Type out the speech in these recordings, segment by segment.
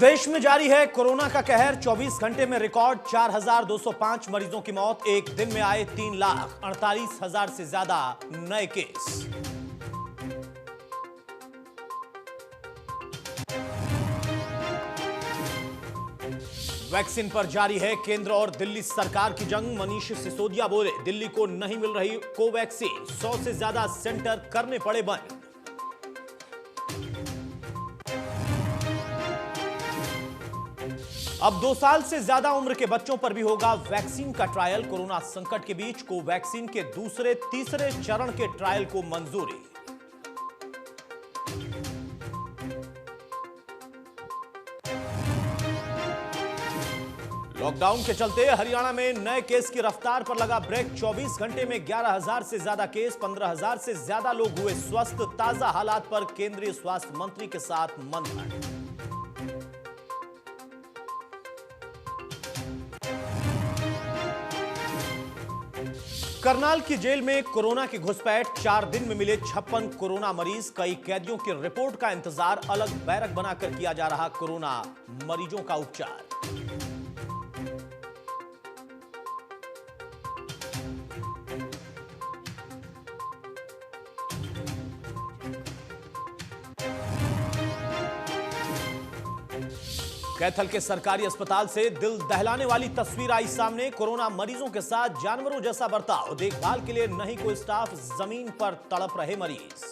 देश में जारी है कोरोना का कहर। 24 घंटे में रिकॉर्ड 4,205 मरीजों की मौत। एक दिन में आए 3,48,000 से ज्यादा नए केस। वैक्सीन पर जारी है केंद्र और दिल्ली सरकार की जंग। मनीष सिसोदिया बोले, दिल्ली को नहीं मिल रही कोवैक्सीन, 100 से ज्यादा सेंटर करने पड़े बंद। अब 2 साल से ज्यादा उम्र के बच्चों पर भी होगा वैक्सीन का ट्रायल। कोरोना संकट के बीच कोवैक्सीन के दूसरे तीसरे चरण के ट्रायल को मंजूरी। लॉकडाउन के चलते हरियाणा में नए केस की रफ्तार पर लगा ब्रेक। 24 घंटे में 11,000 से ज्यादा केस, 15,000 से ज्यादा लोग हुए स्वस्थ। ताजा हालात पर केंद्रीय स्वास्थ्य मंत्री के साथ मंथन। करनाल की जेल में कोरोना की घुसपैठ। 4 दिन में मिले 56 कोरोना मरीज। कई कैदियों की रिपोर्ट का इंतजार। अलग बैरक बनाकर किया जा रहा कोरोना मरीजों का उपचार। कैथल के सरकारी अस्पताल से दिल दहलाने वाली तस्वीर आई सामने। कोरोना मरीजों के साथ जानवरों जैसा बर्ताव। देखभाल के लिए नहीं कोई स्टाफ, जमीन पर तड़प रहे मरीज।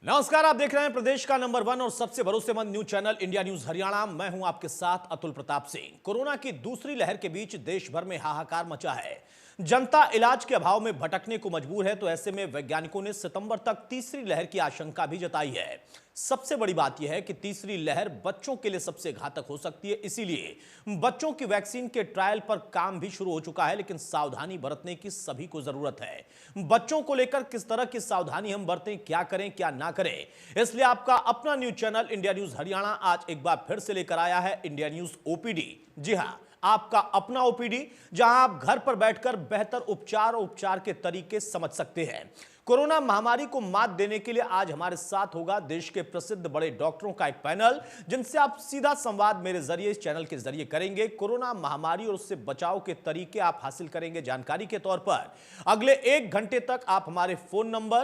नमस्कार, आप देख रहे हैं प्रदेश का नंबर 1 और सबसे भरोसेमंद news channel India news Haryana. मैं हूं आपके साथ अतुल प्रताप सिंह। कोरोना की दूसरी लहर के बीच देश भर में हाहाकार मचा है। जनता इलाज के अभाव में भटकने को मजबूर है। तो ऐसे में वैज्ञानिकों ने सितंबर तक तीसरी लहर की आशंका भी जताई है। सबसे बड़ी बात यह है कि तीसरी लहर बच्चों के लिए सबसे घातक हो सकती है। इसीलिए बच्चों की वैक्सीन के ट्रायल पर काम भी शुरू हो चुका है, लेकिन सावधानी बरतने की सभी को जरूरत है। बच्चों को लेकर किस तरह की सावधानी हम बरतें, क्या करें क्या ना करें, इसलिए आपका अपना news channel India news Haryana आज एक बार फिर से लेकर आया है इंडिया न्यूज ओपीडी। जी हां, आपका अपना ओपीडी, जहां आप घर पर बैठकर बेहतर उपचार और उपचार के तरीके समझ सकते हैं। कोरोना महामारी को मात देने के लिए आज हमारे साथ होगा देश के प्रसिद्ध बड़े डॉक्टरों का एक पैनल, जिनसे आप सीधा संवाद मेरे जरिए, इस चैनल के जरिए करेंगे। कोरोना महामारी और उससे बचाव के तरीके आप हासिल करेंगे जानकारी के तौर पर। अगले 1 घंटे तक आप हमारे फोन नंबर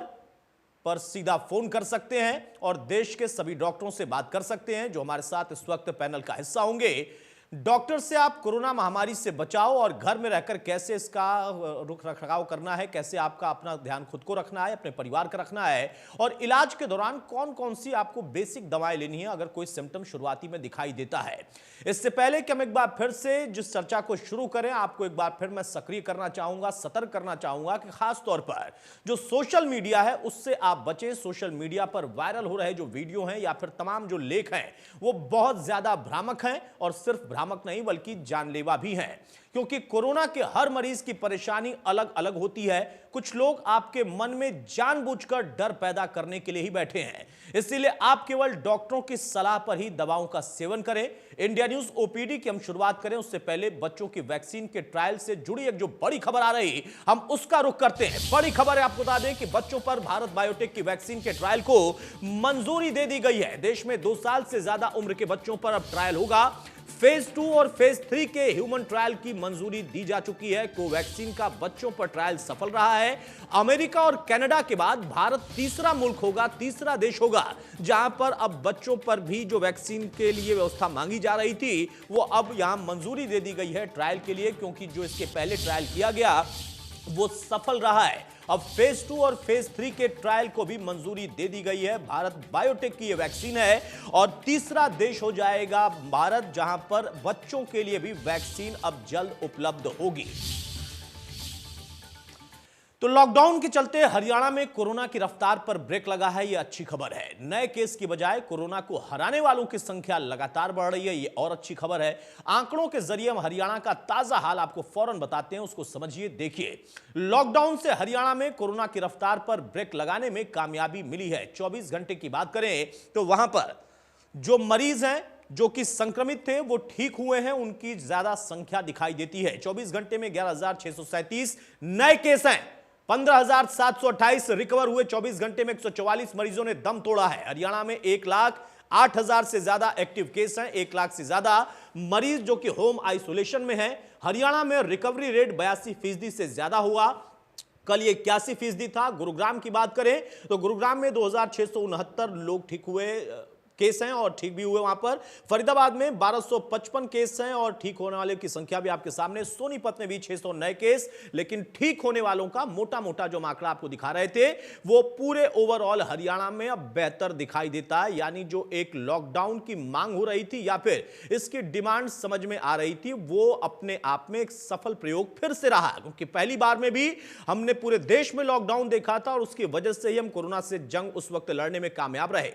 पर सीधा फोन कर सकते हैं और देश के सभी डॉक्टरों से बात कर सकते हैं जो हमारे साथ इस वक्त पैनल का हिस्सा होंगे। डॉक्टर से आप कोरोना महामारी से बचाव और घर में रहकर कैसे इसका रुख रखाव करना है, कैसे आपका अपना ध्यान खुद को रखना है, अपने परिवार का रखना है, और इलाज के दौरान कौन कौन सी आपको बेसिक दवाएं लेनी है अगर कोई सिम्टम शुरुआती में दिखाई देता है। इससे पहले कि हम एक बार फिर से जिस चर्चा को शुरू करें, आपको एक बार फिर मैं सक्रिय करना चाहूंगा, सतर्क करना चाहूंगा कि खास तौर पर जो सोशल मीडिया है उससे आप बचें। सोशल मीडिया पर वायरल हो रहे जो वीडियो हैं या फिर तमाम जो लेख हैं वो बहुत ज्यादा भ्रामक हैं, और सिर्फ भ्रामक नहीं बल्कि जानलेवा भी हैं, क्योंकि कोरोना के हर मरीज की परेशानी अलग अलग होती है। कुछ लोग आपके मन में जानबूझकर डर पैदा करने के लिए ही बैठे हैं। इसीलिए आप केवल डॉक्टरों की सलाह पर ही दवाओं का सेवन करें। इंडिया न्यूज ओपीडी की हम शुरुआत करें उससे पहले बच्चों की वैक्सीन के ट्रायल से जुड़ी एक जो बड़ी खबर आ रही, हम उसका रुख करते हैं। बड़ी खबर है, आपको बता दें कि बच्चों पर भारत बायोटेक की वैक्सीन के ट्रायल को मंजूरी दे दी गई है। देश में 2 साल से ज्यादा उम्र के बच्चों पर अब ट्रायल होगा। फेज 2 और फेज 3 के ह्यूमन ट्रायल की मंजूरी दी जा चुकी है। कोवैक्सीन का बच्चों पर ट्रायल सफल रहा है। अमेरिका और कनाडा के बाद भारत तीसरा मुल्क होगा, तीसरा देश होगा जहां पर अब बच्चों पर भी जो वैक्सीन के लिए व्यवस्था मांगी जा रही थी वो अब यहां मंजूरी दे दी गई है ट्रायल के लिए, क्योंकि जो इसके पहले ट्रायल किया गया वो सफल रहा है। अब फेज 2 और फेज 3 के ट्रायल को भी मंजूरी दे दी गई है। भारत बायोटेक की यह वैक्सीन है और तीसरा देश हो जाएगा भारत जहां पर बच्चों के लिए भी वैक्सीन अब जल्द उपलब्ध होगी। तो लॉकडाउन के चलते हरियाणा में कोरोना की रफ्तार पर ब्रेक लगा है, यह अच्छी खबर है। नए केस की बजाय कोरोना को हराने वालों की संख्या लगातार बढ़ रही है, यह और अच्छी खबर है। आंकड़ों के जरिए हम हरियाणा का ताजा हाल आपको फौरन बताते हैं, उसको समझिए, देखिए। लॉकडाउन से हरियाणा में कोरोना की रफ्तार पर ब्रेक लगाने में कामयाबी मिली है। 24 घंटे की बात करें तो वहां पर जो मरीज हैं जो कि संक्रमित थे वो ठीक हुए हैं उनकी ज्यादा संख्या दिखाई देती है। 24 घंटे में 11,637 नए केस हैं, 15,728 रिकवर हुए। 24 घंटे में 144 मरीजों ने दम तोड़ा है। हरियाणा में 1,08,000 से ज्यादा एक्टिव केस हैं, 1 लाख से ज्यादा मरीज जो कि होम आइसोलेशन में हैं। हरियाणा में रिकवरी रेट 82% से ज्यादा हुआ। कल ये 81% था। गुरुग्राम की बात करें तो गुरुग्राम में 2,669 लोग ठीक हुए केस हैं और ठीक भी हुए वहां पर। फरीदाबाद में 1,255 केस हैं और ठीक होने वाले की संख्या भी आपके सामने। सोनीपत में भी 600 नए केस, लेकिन ठीक होने वालों का मोटा मोटा जो आंकड़ा आपको दिखा रहे थे वो पूरे ओवरऑल हरियाणा में अब बेहतर दिखाई देता है। यानी जो एक लॉकडाउन की मांग हो रही थी या फिर इसकी डिमांड समझ में आ रही थी, वो अपने आप में एक सफल प्रयोग फिर से रहा, क्योंकि पहली बार में भी हमने पूरे देश में लॉकडाउन देखा था और उसकी वजह से ही हम कोरोना से जंग उस वक्त लड़ने में कामयाब रहे।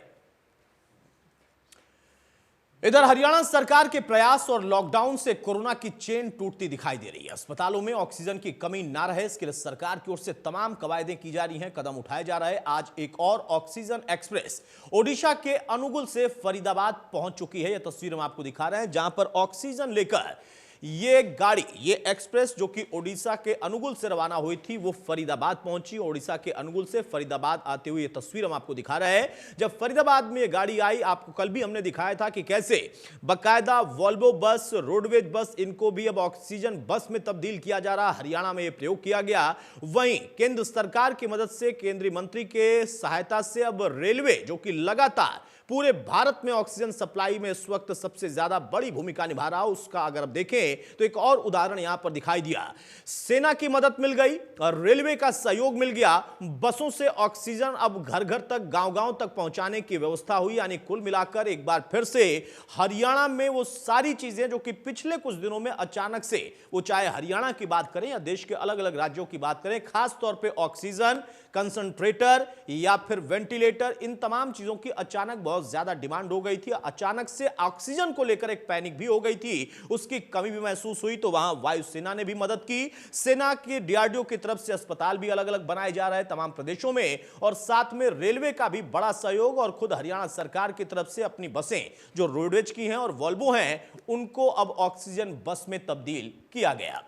इधर हरियाणा सरकार के प्रयास और लॉकडाउन से कोरोना की चेन टूटती दिखाई दे रही है। अस्पतालों में ऑक्सीजन की कमी ना रहे, इसके लिए सरकार की ओर से तमाम कवायदें की जा रही हैं, कदम उठाए जा रहे हैं। आज एक और ऑक्सीजन एक्सप्रेस ओडिशा के अनुगुल से फरीदाबाद पहुंच चुकी है। यह तस्वीर हम आपको दिखा रहे हैं, जहां पर ऑक्सीजन लेकर ये गाड़ी, ये एक्सप्रेस जो कि ओडिशा के अनुगुल से रवाना हुई थी, वो फरीदाबाद पहुंची। ओडिशा के अनुगुल से फरीदाबाद आते हुए ये तस्वीर हम आपको दिखा रहे हैं। जब फरीदाबाद में ये गाड़ी आई, आपको कल भी हमने दिखाया था कि कैसे बकायदा वॉल्वो बस, रोडवेज बस, इनको भी अब ऑक्सीजन बस में तब्दील किया जा रहा। हरियाणा में यह प्रयोग किया गया। वहीं केंद्र सरकार की मदद से, केंद्रीय मंत्री के सहायता से अब रेलवे जो कि लगातार पूरे भारत में ऑक्सीजन सप्लाई में इस वक्त सबसे ज्यादा बड़ी भूमिका निभा रहा है, उसका अगर अब देखें तो एक और उदाहरण यहां पर दिखाई दिया। सेना की मदद मिल गई और रेलवे का सहयोग मिल गया। बसों से ऑक्सीजन अब घर घर तक, गांव-गांव तक पहुंचाने की व्यवस्था हुई। यानी कुल मिलाकर एक बार फिर से हरियाणा में वो सारी चीजें जो कि पिछले कुछ दिनों में अचानक से, वो चाहे हरियाणा की बात करें या देश के अलग अलग राज्यों की बात करें, खास तौर पर ऑक्सीजन कंसंट्रेटर या फिर वेंटिलेटर, इन तमाम चीजों की अचानक बहुत ज्यादा डिमांड हो गई थी। अचानक से ऑक्सीजन को लेकर एक पैनिक भी हो गई थी, उसकी कमी भी महसूस हुई। तो वहां वायुसेना ने भी मदद की। सेना की डीआरडीओ की तरफ से अस्पताल भी अलग अलग बनाए जा रहे हैं तमाम प्रदेशों में, और साथ में रेलवे का भी बड़ा सहयोग, और खुद हरियाणा सरकार की तरफ से अपनी बसें जो रोडवेज की हैं और वॉल्वो हैं, उनको अब ऑक्सीजन बस में तब्दील किया गया।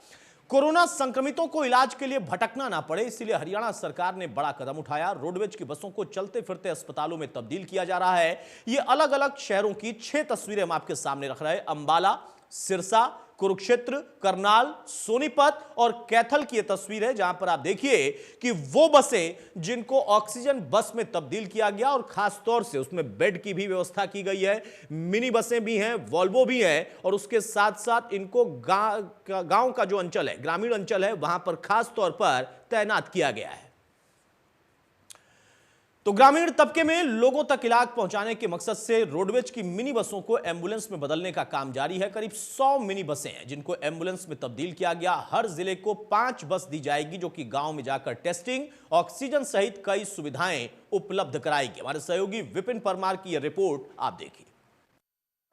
कोरोना संक्रमितों को इलाज के लिए भटकना ना पड़े, इसलिए हरियाणा सरकार ने बड़ा कदम उठाया। रोडवेज की बसों को चलते फिरते अस्पतालों में तब्दील किया जा रहा है। ये अलग अलग शहरों की 6 तस्वीरें हम आपके सामने रख रहे हैं। अंबाला, सिरसा, कुरुक्षेत्र, करनाल, सोनीपत और कैथल की यह तस्वीर है, जहां पर आप देखिए कि वो बसें जिनको ऑक्सीजन बस में तब्दील किया गया, और खास तौर से उसमें बेड की भी व्यवस्था की गई है। मिनी बसें भी हैं, वॉल्वो भी हैं, और उसके साथ साथ इनको गांव का जो अंचल है, ग्रामीण अंचल है, वहां पर खास तौर पर तैनात किया गया है। तो ग्रामीण तबके में लोगों तक इलाज पहुंचाने के मकसद से रोडवेज की मिनी बसों को एम्बुलेंस में बदलने का काम जारी है। करीब 100 मिनी बसें हैं जिनको एम्बुलेंस में तब्दील किया गया। हर जिले को 5 बस दी जाएगी जो कि गांव में जाकर टेस्टिंग, ऑक्सीजन सहित कई सुविधाएं उपलब्ध कराएगी। हमारे सहयोगी विपिन परमार की यह रिपोर्ट आप देखिए।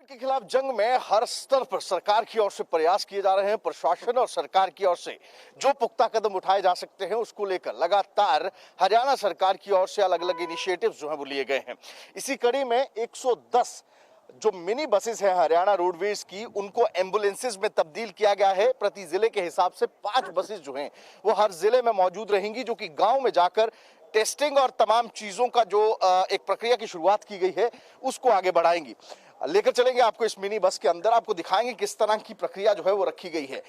के खिलाफ जंग में हर स्तर पर सरकार की ओर से प्रयास किए जा रहे हैं। प्रशासन और सरकार की ओर से जो पुख्ता कदम उठाए जा सकते हैं, उसको लेकर लगातार हरियाणा सरकार की ओर से अलग अलग इनिशिएटिव्स जो हैं वो लिए गए हैं। इसी कड़ी में 110 जो मिनी बसेस हैं हरियाणा रोडवेज की, उनको एम्बुलेंसेज में तब्दील किया गया है। प्रति जिले के हिसाब से 5 बसेस जो हैं वो हर जिले में मौजूद रहेंगी, जो कि गांव में जाकर टेस्टिंग और तमाम चीजों का जो एक प्रक्रिया की शुरुआत की गई है उसको आगे बढ़ाएंगी। लेकर चलेंगे आपको इस मिनी बस के अंदर, आपको दिखाएंगे किस तरह की प्रक्रिया जो है वो रखी गई है,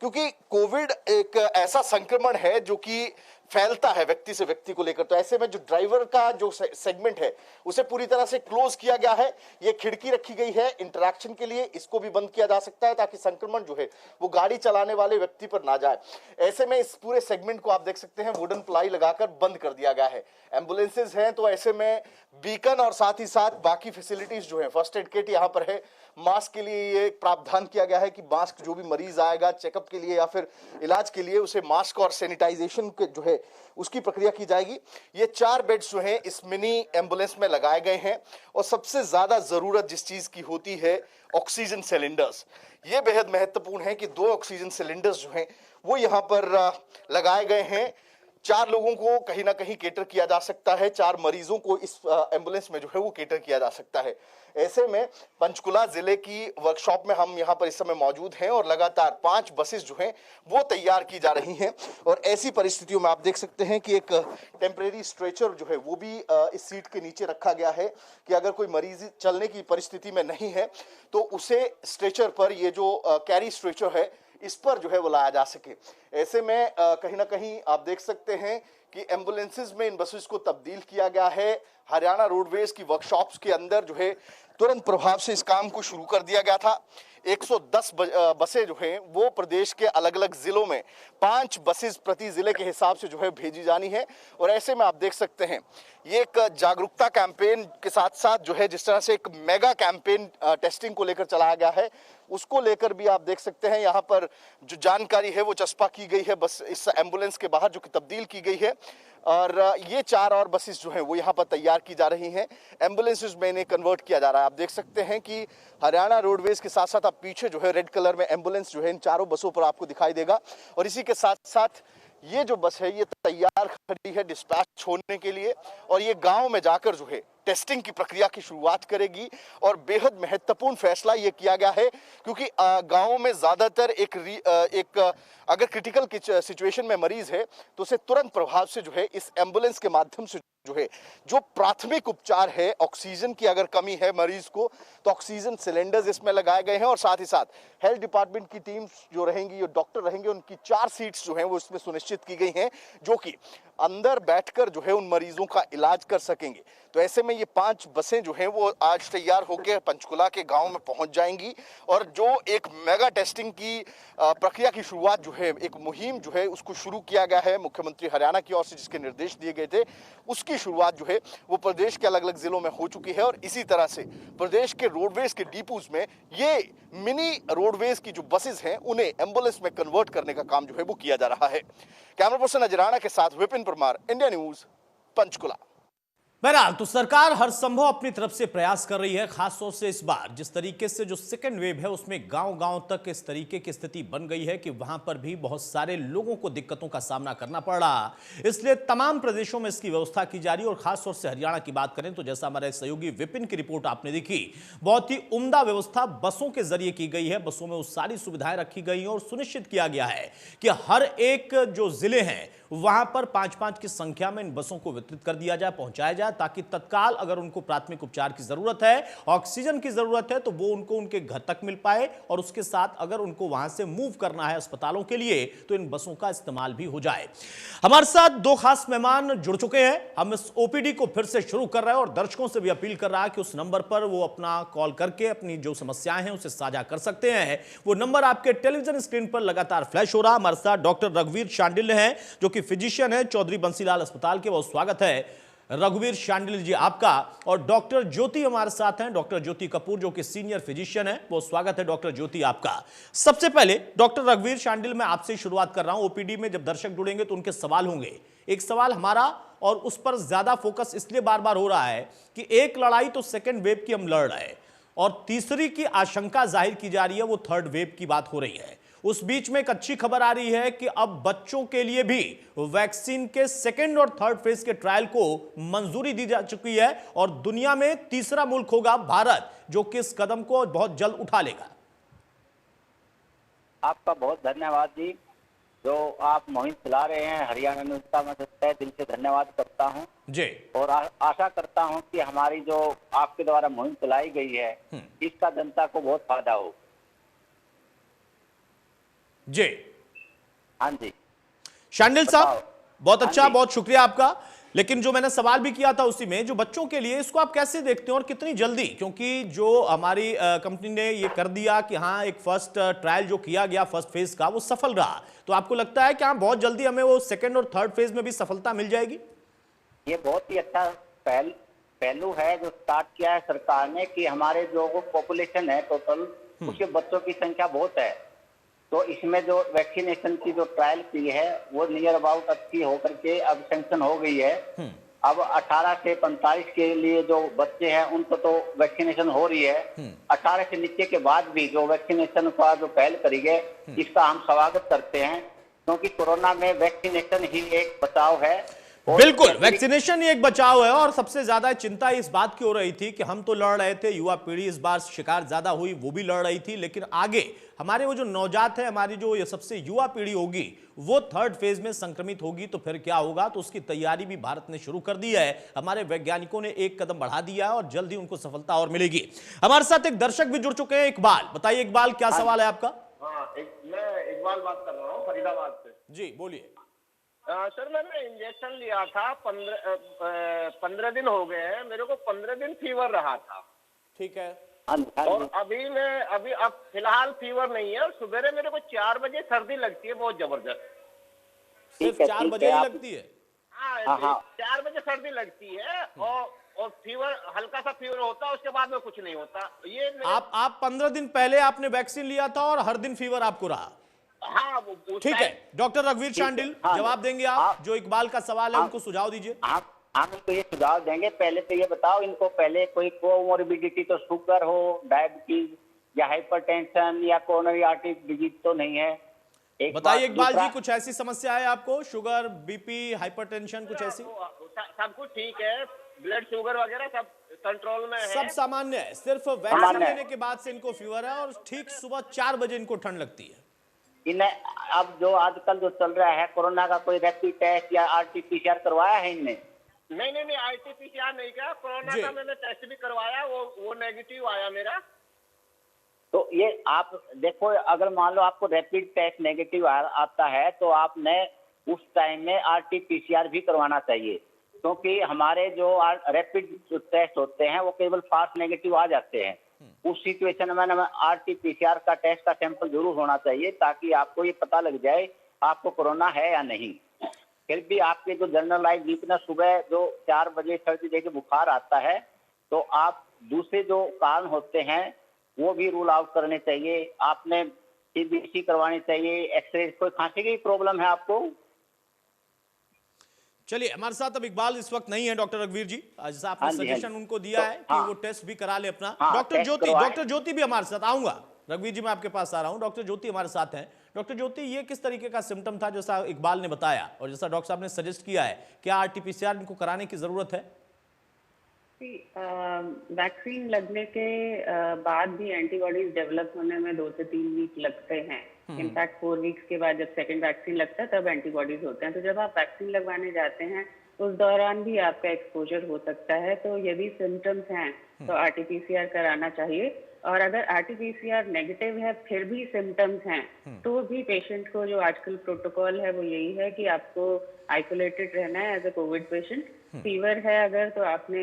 क्योंकि कोविड एक ऐसा संक्रमण है जो कि फैलता है व्यक्ति से व्यक्ति को लेकर। तो ऐसे में जो ड्राइवर का जो सेगमेंट है उसे पूरी तरह से क्लोज किया गया है। ये खिड़की रखी गई है इंटरैक्शन के लिए, इसको भी बंद किया जा सकता है ताकि संक्रमण जो है वो गाड़ी चलाने वाले व्यक्ति पर ना जाए। ऐसे में इस पूरे सेगमेंट को आप देख सकते हैं वुडन प्लाई लगाकर बंद कर दिया गया है। एम्बुलेंसेज हैं तो ऐसे में बीकन और साथ ही साथ बाकी फैसिलिटीज जो है, फर्स्ट एड किट यहाँ पर है। मास्क के लिए ये प्रावधान किया गया है कि मास्क जो भी मरीज आएगा चेकअप के लिए या फिर इलाज के लिए, उसे मास्क और सैनिटाइजेशन के जो है उसकी प्रक्रिया की जाएगी। ये 4 बेड्स जो हैं इस मिनी एम्बुलेंस में लगाए गए हैं, और सबसे ज्यादा जरूरत जिस चीज की होती है, ऑक्सीजन सिलेंडर्स। ये बेहद महत्वपूर्ण है कि 2 ऑक्सीजन सिलेंडर्स जो हैं वो यहाँ पर लगाए गए हैं। 4 लोगों को कहीं ना कहीं केटर किया जा सकता है, 4 मरीजों को इस एम्बुलेंस में जो है वो केटर किया जा सकता है। ऐसे में पंचकुला जिले की वर्कशॉप में हम यहाँ पर इस समय मौजूद हैं और लगातार 5 बसेस जो हैं वो तैयार की जा रही हैं। और ऐसी परिस्थितियों में आप देख सकते हैं कि एक टेम्परेरी स्ट्रेचर जो है वो भी इस सीट के नीचे रखा गया है कि अगर कोई मरीज चलने की परिस्थिति में नहीं है तो उसे स्ट्रेचर पर, ये जो कैरी स्ट्रेचर है, इस पर जो है वो लाया जा सके। ऐसे में कहीं ना कहीं आप देख सकते हैं कि एम्बुलेंसेज में इन बसेस को तब्दील किया गया है। हरियाणा रोडवेज की वर्कशॉप्स के अंदर जो है तुरंत प्रभाव से इस काम को शुरू कर दिया गया था। 110 बसें जो हैं वो प्रदेश के अलग अलग जिलों में 5 बसेस प्रति जिले के हिसाब से जो है भेजी जानी है। और ऐसे में आप देख सकते हैं ये एक जागरूकता कैंपेन के साथ साथ जो है जिस तरह से एक मेगा कैंपेन टेस्टिंग को लेकर चलाया गया है, उसको लेकर भी आप देख सकते हैं यहाँ पर जो जानकारी है वो चस्पा की गई है बस इस एम्बुलेंस के बाहर, जो कि तब्दील की गई है। और ये 4 और बसेस जो हैं वो यहाँ पर तैयार की जा रही हैं, एम्बुलेंसेज में इन्हें कन्वर्ट किया जा रहा है। आप देख सकते हैं कि हरियाणा रोडवेज के साथ साथ आप पीछे जो है रेड कलर में एम्बुलेंस जो है इन 4 बसों पर आपको दिखाई देगा। और इसी के साथ साथ ये जो बस है ये तैयार खड़ी है डिस्पैच होने के लिए, और ये गांव में जाकर जो है टेस्टिंग की प्रक्रिया की शुरुआत करेगी। और बेहद महत्वपूर्ण फैसला ये किया गया है क्योंकि गांवों में ज्यादातर एक अगर क्रिटिकल सिचुएशन में मरीज है तो उसे तुरंत प्रभाव से जो है इस एम्बुलेंस के माध्यम से जो है जो प्राथमिक उपचार है, ऑक्सीजन की अगर कमी है मरीज को तो ऑक्सीजन सिलेंडर्स इसमें लगाए गए हैं। और साथ ही साथ हेल्थ डिपार्टमेंट की टीम्स जो रहेंगी, जो डॉक्टर रहेंगे, उनकी 4 सीट्स जो हैं वो इसमें सुनिश्चित की गई हैं जो कि अंदर बैठकर जो है उन मरीजों का इलाज कर सकेंगे। तो ऐसे में ये 5 बसें जो हैं वो आज तैयार होकर पंचकुला के गांव में पहुंच जाएंगी और जो एक मेगा टेस्टिंग की प्रक्रिया की शुरुआत जो है, एक मुहिम जो है उसको शुरू किया गया है मुख्यमंत्री हरियाणा की ओर से, जिसके निर्देश दिए गए थे, उसकी शुरुआत जो है वो प्रदेश के अलग अलग जिलों में हो चुकी है। और इसी तरह से प्रदेश के रोडवेज के डिपोज में ये मिनी रोडवेज की जो बसेस हैं उन्हें एम्बुलेंस में कन्वर्ट करने का काम जो है वो किया जा रहा है। कैमरा पर्सन नजराना के साथ विपिन परमार, इंडिया न्यूज, पंचकुला। बहरहाल तो सरकार हर संभव अपनी तरफ से प्रयास कर रही है, खासतौर से इस बार जिस तरीके से जो सेकेंड वेव है उसमें गांव-गांव तक इस तरीके की स्थिति बन गई है कि वहां पर भी बहुत सारे लोगों को दिक्कतों का सामना करना पड़ रहा। इसलिए तमाम प्रदेशों में इसकी व्यवस्था की जा रही है। और खासतौर से हरियाणा की बात करें तो जैसा हमारे सहयोगी विपिन की रिपोर्ट आपने देखी, बहुत ही उम्दा व्यवस्था बसों के जरिए की गई है। बसों में वो सारी सुविधाएं रखी गई हैं और सुनिश्चित किया गया है कि हर एक जो जिले हैं वहां पर 5-5 की संख्या में इन बसों को वितरित कर दिया जाए, पहुंचाया जाए, ताकि तत्काल अगर उनको प्राथमिक उपचार की जरूरत है, ऑक्सीजन की जरूरत है, तो वो उनको उनके घर तक मिल पाए। और उसके साथ अगर उनको वहां से मूव करना है अस्पतालों के लिए तो इन बसों का इस्तेमाल भी हो जाए। हमारे साथ 2 खास मेहमान जुड़ चुके हैं। हम इस ओपीडी को फिर से शुरू कर रहे हैं और दर्शकों से भी अपील कर रहा है कि उस नंबर पर वो अपना कॉल करके अपनी जो समस्याएं हैं उसे साझा कर सकते हैं। वो नंबर आपके टेलीविजन स्क्रीन पर लगातार फ्लैश हो रहा। हमारे साथ डॉक्टर रघुवीर शांडिल्य हैं जो कि फिजिशियन है चौधरी बंसीलाल अस्पताल के। बहुत स्वागत है रघुवीर शांडिल्य जी आपका। और डॉक्टर ज्योति हमारे साथ हैं, डॉक्टर ज्योति कपूर जो कि सीनियर फिजिशियन है। बहुत स्वागत है डॉक्टर ज्योति आपका। सबसे पहले डॉक्टर रघुवीर शांडिल्य मैं आपसे शुरुआत कर रहा हूं। ओपीडी में जब दर्शक जुड़ेंगे तो उनके सवाल होंगे। एक सवाल हमारा और उस पर ज्यादा फोकस इसलिए बार बार हो रहा है कि एक लड़ाई तो सेकेंड वेव की हम लड़ रहे हैं और तीसरी की आशंका जाहिर की जा रही है, वो थर्ड वेव की बात हो रही है। उस बीच में एक अच्छी खबर आ रही है कि अब बच्चों के लिए भी वैक्सीन के सेकेंड और थर्ड फेज के ट्रायल को मंजूरी दी जा चुकी है और दुनिया में तीसरा मुल्क होगा भारत जो कि इस कदम को बहुत जल्द उठा लेगा। आपका बहुत धन्यवाद जी, जो आप मुहिम चला रहे हैं हरियाणा न्यूज का मैं तहे दिल से धन्यवाद करता हूं जी। और आशा करता हूं कि हमारी जो आपके द्वारा मुहिम चलाई गई है इसका जनता को बहुत फायदा हो। जी हाँ जी शांडिल साहब, बहुत अच्छा, बहुत शुक्रिया आपका। लेकिन जो मैंने सवाल भी किया था उसी में, जो बच्चों के लिए इसको आप कैसे देखते हैं और कितनी जल्दी, क्योंकि जो हमारी कंपनी ने ये कर दिया कि हाँ एक फर्स्ट ट्रायल जो किया गया फर्स्ट फेज का वो सफल रहा, तो आपको लगता है कि हाँ बहुत जल्दी हमें वो सेकेंड और थर्ड फेज में भी सफलता मिल जाएगी? ये बहुत ही अच्छा पहलू है जो स्टार्ट किया है सरकार ने कि हमारे जो पॉपुलेशन है टोटल उसके बच्चों की संख्या बहुत है, तो इसमें जो वैक्सीनेशन की जो ट्रायल की है वो नियर अबाउट अच्छी होकर के अब सैंक्शन हो गई है। अब 18 से 45 के लिए जो बच्चे हैं उनको तो वैक्सीनेशन हो रही है। 18 से नीचे के बाद भी जो वैक्सीनेशन का जो पहल करी है इसका हम स्वागत करते हैं। क्योंकि कोरोना में वैक्सीनेशन ही एक बचाव है। और बिल्कुल, वैक्सीनेशन ही एक बचाव है। और सबसे ज्यादा चिंता इस बात की हो रही थी कि हम तो लड़ रहे थे, युवा पीढ़ी इस बार शिकार ज्यादा हुई, वो भी लड़ रही थी, लेकिन आगे हमारे वो जो नवजात है, हमारी जो ये सबसे युवा पीढ़ी होगी, वो थर्ड फेज में संक्रमित होगी तो फिर क्या होगा। तो उसकी तैयारी भी भारत ने शुरू कर दी है। हमारे वैज्ञानिकों ने एक कदम बढ़ा दिया है और जल्द ही उनको सफलता और मिलेगी। हमारे साथ एक दर्शक भी जुड़ चुके हैं, इकबाल। बताइए इकबाल, क्या सवाल है आपका? हाँ, मैं इकबाल बात कर रहा हूँ फरीदाबाद से। जी बोलिए। सर, मैंने इंजेक्शन लिया था, 15 दिन हो गए हैं। मेरे को 15 दिन फीवर रहा था। ठीक है। और अब फिलहाल फीवर नहीं है। और सुबह मेरे को 4 बजे सर्दी लगती है, बहुत जबरदस्त। सिर्फ 4 बजे ही लगती है? हाँ, 4 बजे सर्दी लगती है और फीवर, हल्का सा फीवर होता है, उसके बाद में कुछ नहीं होता। ये आप 15 दिन पहले आपने वैक्सीन लिया था और हर दिन फीवर आपको रहा? हाँ, ठीक है। डॉक्टर रघुवीर शांडिल, जवाब देंगे आप? जो इकबाल का सवाल है उनको सुझाव दीजिए। आप इनको ये सुझाव देंगे। पहले तो ये बताओ, इनको पहले कोई कोमोर्बिडिटी, तो शुगर हो, डायबिटीज या हाइपरटेंशन या कोरोनरी आर्टरी डिजीज तो नहीं है? बताइए इकबाल जी, कुछ ऐसी समस्या है आपको? शुगर, बीपी, हाइपरटेंशन, कुछ ऐसी? सब कुछ ठीक है, ब्लड शुगर वगैरह सब कंट्रोल में है, सब सामान्य है। सिर्फ वैक्सीन लेने के बाद से इनको फीवर है और ठीक सुबह 4 बजे इनको ठंड लगती है। इन्हें अब जो आजकल जो चल रहा है कोरोना का, कोई रैपिड टेस्ट या आरटीपीसीआर करवाया है इनने? नहीं, आरटीपीसीआर नहीं किया। कोरोना का मैंने टेस्ट भी करवाया, वो नेगेटिव आया मेरा। तो ये आप देखो, अगर मान लो आपको रैपिड टेस्ट नेगेटिव आता है तो आपने उस टाइम में आरटीपीसीआर भी करवाना चाहिए, क्योंकि हमारे जो रैपिड टेस्ट होते हैं वो केवल फास्ट नेगेटिव आ जाते हैं। उस सिचुएशन में आरटीपीसीआर का टेस्ट का सैंपल जरूर होना चाहिए, ताकि आपको ये पता लग जाए आपको कोरोना है या नहीं। फिर भी आपके जो जनरलाइज वीकनेस, सुबह जो 4 बजे सर्दी जैसे बुखार आता है, तो आप दूसरे जो कारण होते हैं वो भी रूल आउट करने चाहिए। आपने सीबीसी करवानी चाहिए, एक्सरे। कोई खांसी की प्रॉब्लम है आपको? चलिए, हमारे साथ अब इकबाल इस वक्त नहीं है, डॉक्टर रघुवीर जी। जैसा आपने सजेशन उनको दिया है कि वो टेस्ट भी करा ले अपना। डॉक्टर ज्योति भी हमारे साथ, आऊंगा रघुवीर जी, मैं आपके पास आ रहा हूं। डॉक्टर ज्योति हमारे साथ हैं। डॉक्टर ज्योति, ये किस तरीके का सिम्टम था जैसा इकबाल ने बताया और जैसा डॉक्टर साहब ने सजेस्ट किया है? क्या आरटीपीसीआर इनको कराने की जरूरत है? वैक्सीन लगने के बाद भी एंटीबॉडीज डेवलप होने में 2 से 3 वीक लगते हैं। इनफैक्ट 4 वीक्स के बाद जब सेकंड वैक्सीन लगता है तब एंटीबॉडीज होते हैं। तो जब आप वैक्सीन लगवाने जाते हैं उस दौरान भी आपका एक्सपोजर हो सकता है। तो यदि सिम्टम्स हैं तो आरटीपीसीआर कराना चाहिए। और अगर आरटीपीसीआर नेगेटिव है फिर भी सिम्टम्स हैं तो भी पेशेंट को, जो आजकल प्रोटोकॉल है वो यही है कि आपको आइसोलेटेड रहना है as a COVID patient. Fever है अगर, तो आपने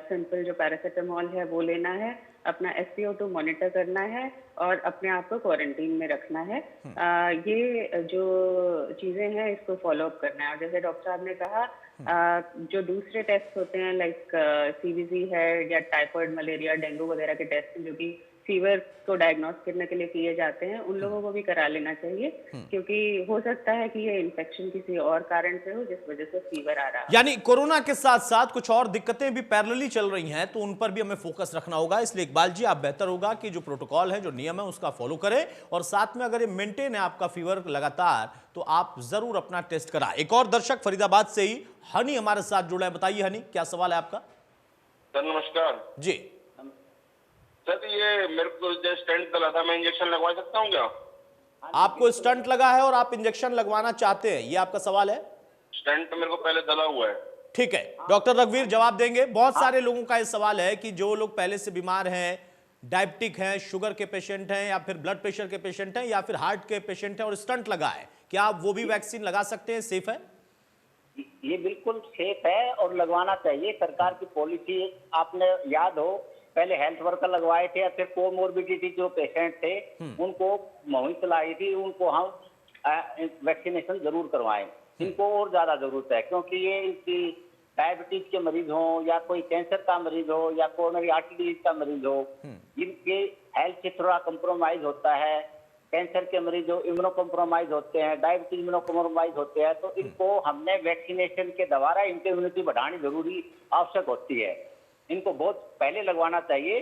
सिंपल जो पैरासीटामोल है वो लेना है, अपना SpO2 मॉनिटर करना है और अपने आप को क्वारंटीन में रखना है। ये जो चीजें हैं इसको फॉलो अप करना है। और जैसे डॉक्टर साहब ने कहा, जो दूसरे टेस्ट होते हैं लाइक CBC है या टाइफाइड, मलेरिया, डेंगू वगैरह के टेस्ट जो कि फीवर को डायग्नोस करने के लिए किए जाते हैं, उन लोगों को भी करा लेना चाहिए, क्योंकि हो सकता है कि ये इन्फेक्शन किसी और कारण से हो जिस वजह से फीवर आ रहा है। यानी कोरोना के साथ साथ कुछ और दिक्कतें भी पैरेलली चल रही हैं, तो उन पर भी हमें फोकस रखना होगा। इसलिए इकबाल जी, आप बेहतर होगा कि जो प्रोटोकॉल है, जो नियम है, उसका फॉलो करें और साथ में अगर ये मेंटेन है आपका फीवर लगातार, तो आप जरूर अपना टेस्ट कराएं। एक और दर्शक फरीदाबाद से ही हनी हमारे साथ जुड़ा है। बताइए हनी, क्या सवाल है आपका? सर नमस्कार जी सर, ये मेरे को जो स्टेंट डला था, मैं इंजेक्शन लगवा सकता हूँ क्या? आपको स्टंट लगा है और आप इंजेक्शन लगवाना चाहते हैं, ये आपका सवाल है? स्टेंट मेरे को पहले डला हुआ है। ठीक है, डॉक्टर रघुवीर जवाब देंगे। बहुत सारे लोगों का ये सवाल है कि जो लोग पहले से बीमार हैं, डायबिटिक हैं, शुगर के पेशेंट हैं या फिर ब्लड प्रेशर के पेशेंट हैं या फिर हार्ट के पेशेंट हैं और स्टंट लगा है, क्या आप वो भी वैक्सीन लगा सकते हैं? सेफ है? ये बिल्कुल सेफ है और लगवाना चाहिए। सरकार की पॉलिसी, आपने याद हो, पहले हेल्थ वर्कर लगवाए थे, फिर कोमोर्बिडिटी जो पेशेंट थे उनको मुहिम चलाई थी, उनको हम वैक्सीनेशन जरूर करवाएं। इनको और ज्यादा जरूरत है, क्योंकि ये इनकी डायबिटीज के मरीज हो या कोई कैंसर का मरीज हो या कोरोनरी आर्टरी डिजीज का मरीज हो, जिनके हेल्थ से थोड़ा कंप्रोमाइज होता है, कैंसर के मरीज जो इम्यूनो कॉम्प्रोमाइज होते हैं, डायबिटीज इम्यूनो कॉम्प्रोमाइज होते हैं, तो इनको हमने वैक्सीनेशन के द्वारा इनकी इम्यूनिटी बढ़ानी जरूरी आवश्यक होती है। इनको बहुत पहले लगवाना चाहिए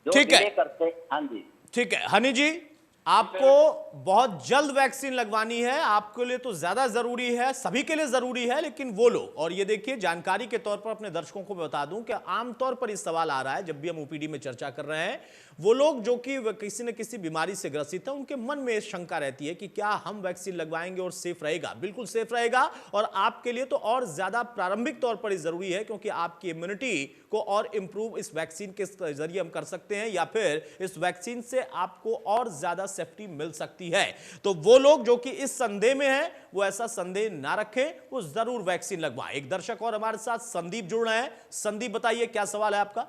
जो ठीक है करते। हाँ जी, ठीक है हनी जी, आपको बहुत जल्द वैक्सीन लगवानी है, आपके लिए तो ज्यादा जरूरी है, सभी के लिए जरूरी है, लेकिन वो लोग, और ये देखिए जानकारी के तौर पर अपने दर्शकों को बता दूं कि आमतौर पर इस सवाल आ रहा है जब भी हम ओपीडी में चर्चा कर रहे हैं, वो लोग जो कि किसी न किसी बीमारी से ग्रसित है, उनके मन में शंका रहती है कि क्या हम वैक्सीन लगवाएंगे और सेफ रहेगा। बिल्कुल सेफ रहेगा, और आपके लिए तो और ज्यादा प्रारंभिक तौर पर जरूरी है, क्योंकि आपकी इम्यूनिटी को और इंप्रूव इस वैक्सीन के जरिए हम कर सकते हैं, या फिर इस वैक्सीन से आपको और ज्यादा सेफ्टी मिल सकती है। तो वो लोग जो कि इस संदेह में हैं, वो ऐसा संदेह ना रखें, वो जरूर वैक्सीन लगवाएं। एक दर्शक और हमारे साथ संदीप जुड़ रहे हैं। संदीप, बताइए क्या सवाल है आपका?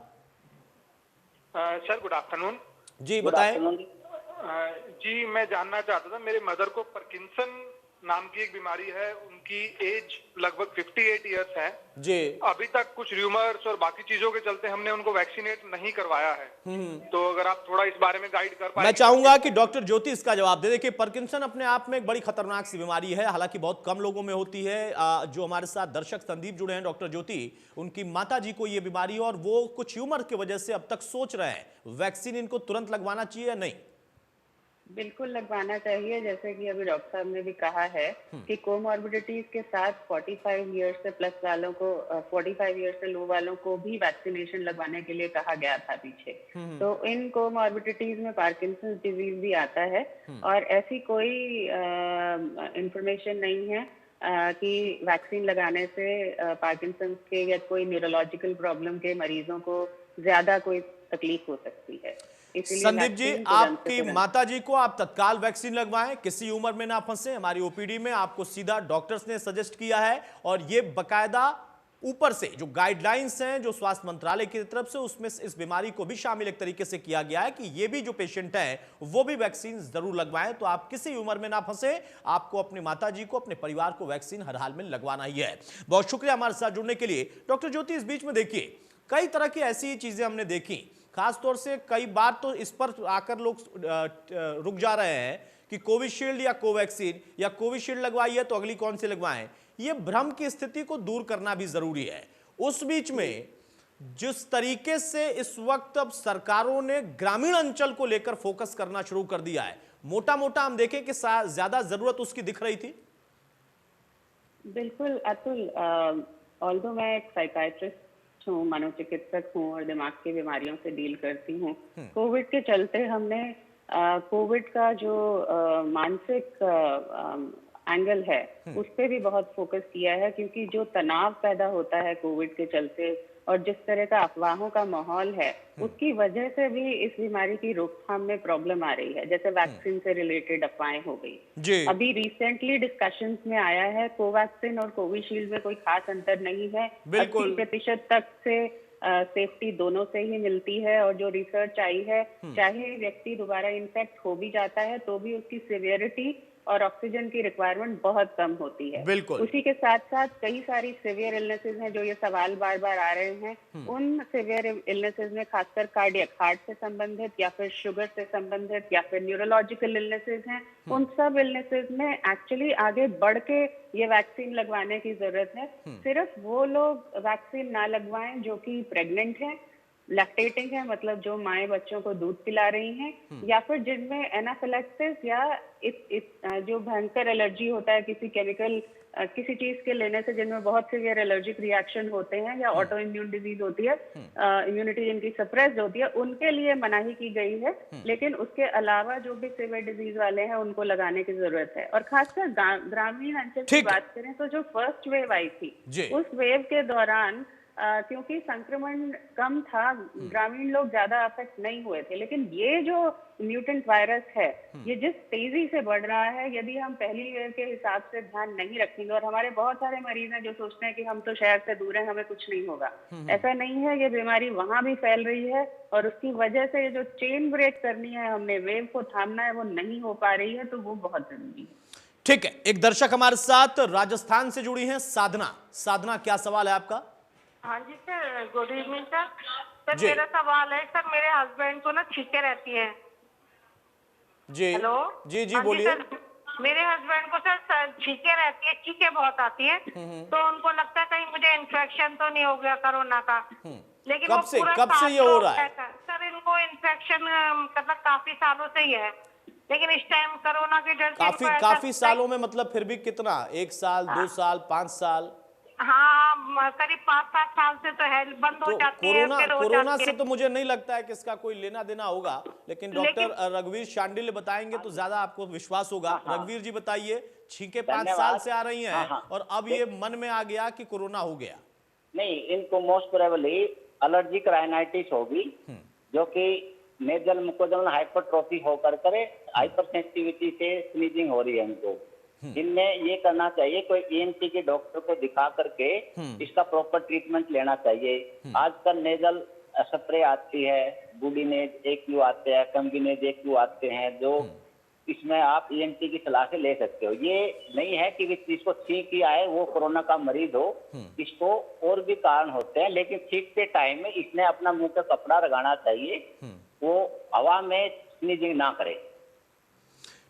Sir good afternoon. जी बताएं। जी मैं जानना चाहता था, मेरे मदर को पार्किंसन नाम की एक बीमारी है, उनकी एज लगभग 58 इयर्स है जी। अभी तक कुछ र्यूमर्स और बाकी चीजों के चलते हमने उनको वैक्सीनेट नहीं करवाया है। तो अगर आप थोड़ा इस बारे में गाइड कर पाए। मैं चाहूंगा कि डॉक्टर ज्योति इसका जवाब दे। देखिए, पार्किंसन अपने आप में एक बड़ी खतरनाक सी बीमारी है, हालांकि बहुत कम लोगों में होती है। जो हमारे साथ दर्शक संदीप जुड़े हैं, डॉक्टर ज्योति, उनकी माता जी को यह बीमारी है और वो कुछ ह्यूमर की वजह से अब तक सोच रहे हैं वैक्सीन इनको तुरंत लगवाना चाहिए या नहीं। बिल्कुल लगवाना चाहिए। जैसे कि अभी डॉक्टर साहब ने भी कहा है कि कोमॉर्बिडिटीज के साथ 45 ईयर्स से प्लस वालों को 45 ईयर्स से लो वालों को भी वैक्सीनेशन लगवाने के लिए कहा गया था पीछे। तो इन कोमॉर्बिडिटीज में पार्किंसंस डिजीज भी आता है, और ऐसी कोई इंफॉर्मेशन नहीं है कि वैक्सीन लगाने से पार्किंसंस के या कोई न्यूरोलॉजिकल प्रॉब्लम के मरीजों को ज्यादा कोई तकलीफ हो सकती है। संदीप जी, आपकी माता जी को आप तत्काल वैक्सीन लगवाएं, किसी उम्र में ना फंसे। हमारी ओपीडी में आपको सीधा डॉक्टर्स ने सजेस्ट किया है, और ये बकायदा ऊपर से जो गाइडलाइंस हैं जो स्वास्थ्य मंत्रालय की तरफ से, उसमें इस बीमारी को भी शामिल एक तरीके से किया गया है कि ये भी जो पेशेंट है वो भी वैक्सीन जरूर लगवाएं। तो आप किसी उम्र में ना फंसे, आपको अपनी माता जी को, अपने परिवार को वैक्सीन हर हाल में लगवाना ही है। बहुत शुक्रिया हमारे साथ जुड़ने के लिए। डॉक्टर ज्योति, इस बीच में देखिए कई तरह की ऐसी चीजें हमने देखी, खासतौर से कई बार तो इस पर आकर लोग रुक जा रहे हैं कि कोविशील्ड या कोवैक्सीन, या कोविशील्ड लगवाई है तो अगली कौन सी लगवाएं। ये भ्रम की स्थिति को दूर करना भी जरूरी है। उस बीच में जिस तरीके से इस वक्त अब सरकारों ने ग्रामीण अंचल को लेकर फोकस करना शुरू कर दिया है, मोटा मोटा हम देखें कि ज्यादा जरूरत उसकी दिख रही थी। बिल्कुल अतुल, ऑल्दो मैं एक साइकाइट्रिस्ट हूँ, मनोचिकित्सक हूँ और दिमाग की बीमारियों से डील करती हूँ। कोविड के चलते हमने कोविड का जो मानसिक एंगल है उस पे भी बहुत फोकस किया है, क्योंकि जो तनाव पैदा होता है कोविड के चलते और जिस तरह का अफवाहों का माहौल है, उसकी वजह से भी इस बीमारी की रोकथाम में प्रॉब्लम आ रही है। जैसे वैक्सीन से रिलेटेड अफवाहें हो गई। अभी रिसेंटली डिस्कशंस में आया है कोवैक्सीन और कोविशील्ड में कोई खास अंतर नहीं है, 80% तक से सेफ्टी दोनों से ही मिलती है। और जो रिसर्च आई है, चाहे व्यक्ति दोबारा इन्फेक्ट हो भी जाता है तो भी उसकी सिवियरिटी और ऑक्सीजन की रिक्वायरमेंट बहुत कम होती है। उसी के साथ साथ कई सारी सिवियर इलनेसेस हैं जो ये सवाल बार बार आ रहे हैं। उन सिवियर इलनेसेस में खासकर कार्डियक, हार्ट से संबंधित या फिर शुगर से संबंधित या फिर न्यूरोलॉजिकल इलनेसेस हैं, उन सब इलनेसेस में एक्चुअली आगे बढ़ के ये वैक्सीन लगवाने की जरूरत है। सिर्फ वो लोग वैक्सीन ना लगवाएं जो कि प्रेग्नेंट हैं, लैक्टेटिंग है, मतलब जो माएँ बच्चों को दूध पिला रही हैं, या फिर जिनमें एनाफिलैक्सिस या जो भयंकर एलर्जी होता है किसी केमिकल, किसी चीज के लेने से, जिनमें बहुत सीवियर एलर्जिक रिएक्शन होते हैं, या ऑटो इम्यून डिजीज होती है, इम्यूनिटी जिनकी सप्रेस्ड होती है, उनके लिए मनाही की गई है। लेकिन उसके अलावा जो भी सीवियर डिजीज वाले हैं उनको लगाने की जरूरत है। और खासकर ग्रामीण अंचल की बात करें तो जो फर्स्ट वेव आई थी, उस वेव के दौरान क्योंकि संक्रमण कम था, ग्रामीण लोग ज्यादा अफेक्ट नहीं हुए थे। लेकिन ये जो म्यूटेंट वायरस है, ये जिस तेजी से बढ़ रहा है, यदि हम पहली वेव के हिसाब से ध्यान नहीं रखेंगे, और हमारे बहुत सारे मरीज हैं जो सोचते हैं कि हम तो शहर से दूर हैं, हमें कुछ नहीं होगा, ऐसा नहीं है। ये बीमारी वहां भी फैल रही है, और उसकी वजह से जो चेन ब्रेक करनी है, हमने वेव को थामना है, वो नहीं हो पा रही है। तो वो बहुत जरूरी है। ठीक है, एक दर्शक हमारे साथ राजस्थान से जुड़ी है, साधना। साधना, क्या सवाल है आपका? हाँ जी sir, good evening sir. Sir मेरा सवाल है सर, मेरे हस्बैंड को ना छींके रहती है। जी हेलो जी जी बोलिए। मेरे हस्बैंड को सर छींके रहती है, छींके बहुत आती है, तो उनको लगता है कहीं मुझे इन्फेक्शन तो नहीं हो गया कोरोना का। लेकिन कब से ये हो रहा है? सर इनको इन्फेक्शन मतलब काफी सालों से ही है, लेकिन इस टाइम कोरोना के डर से काफी इनको ऐसा काफी सालों में, मतलब फिर भी कितना, 1 साल 2 साल 5 साल? हाँ, करीब 5-7 साल से तो है, बंद हो तो जाती है, फिर हो कोरोना जाती से है। तो मुझे नहीं लगता है कि इसका कोई लेना देना होगा, लेकिन डॉक्टर रघुवीर शांडिल्य बताएंगे तो ज्यादा आपको विश्वास होगा। रघुवीर जी बताइए, छींके 5 साल से आ रही हैं और अब ये मन में आ गया कि कोरोना हो गया। नहीं, इनको मोस्ट प्रोबेबली एलर्जिक राइनाइटिस होगी, जो कि नेजल मुकोजनल हाइपरट्रोफी होकर करे हाइपर सेंसिटिविटी से स्नीजिंग हो रही है इनको। इनमें ये करना चाहिए, कोई ईएनटी के डॉक्टर को दिखा करके इसका प्रॉपर ट्रीटमेंट लेना चाहिए। आजकल नेजल स्प्रे आती है, बुडीनेज एक्यू आते हैं, कम्बिनेज एक्यू आते हैं, जो इसमें आप ईएनटी की सलाह से ले सकते हो। ये नहीं है कि जिसको छींक ही आए वो कोरोना का मरीज हो, इसको और भी कारण होते हैं, लेकिन छींकते टाइम में इसने अपना मुंह पे कपड़ा लगाना चाहिए, वो हवा में स्नीजिंग ना करे।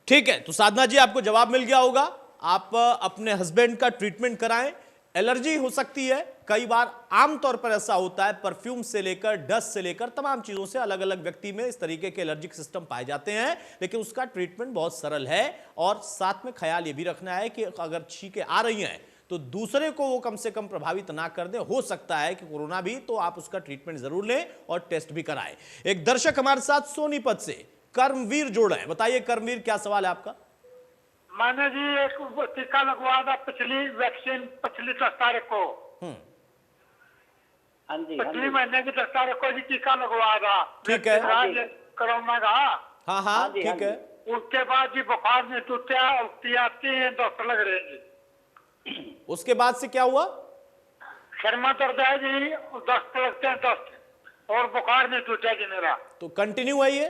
ठीक है, तो साधना जी आपको जवाब मिल गया होगा। आप अपने हस्बैंड का ट्रीटमेंट कराएं। एलर्जी हो सकती है, कई बार आमतौर पर ऐसा होता है, परफ्यूम से लेकर डस्ट से लेकर तमाम चीजों से अलग अलग व्यक्ति में इस तरीके के एलर्जिक सिस्टम पाए जाते हैं, लेकिन उसका ट्रीटमेंट बहुत सरल है। और साथ में ख्याल ये भी रखना है कि अगर छींकें आ रही हैं तो दूसरे को वो कम से कम प्रभावित ना कर दे। हो सकता है कि कोरोना भी, तो आप उसका ट्रीटमेंट जरूर लें और टेस्ट भी कराएं। एक दर्शक हमारे साथ सोनीपत से कर्मवीर जोड़ है। बताइए कर्मवीर, क्या सवाल है आपका? मैंने जी एक टीका लगवाया था, पिछली वैक्सीन पिछली 10 तारीख को, हाँ जी, पिछली महीने की 10 तारीख को जी टीका लगवाया था। ठीक है। कोरोना का। हाँ हाँ ठीक है। उसके बाद जी बुखार नहीं टूटा, उल्टी आती है, दस्त लग रही है जी। उसके बाद से क्या हुआ? सर में दर्द है जी, दस्त लगते हैं, दस्त, और बुखार नहीं टूटा जी मेरा। तो कंटिन्यू है ये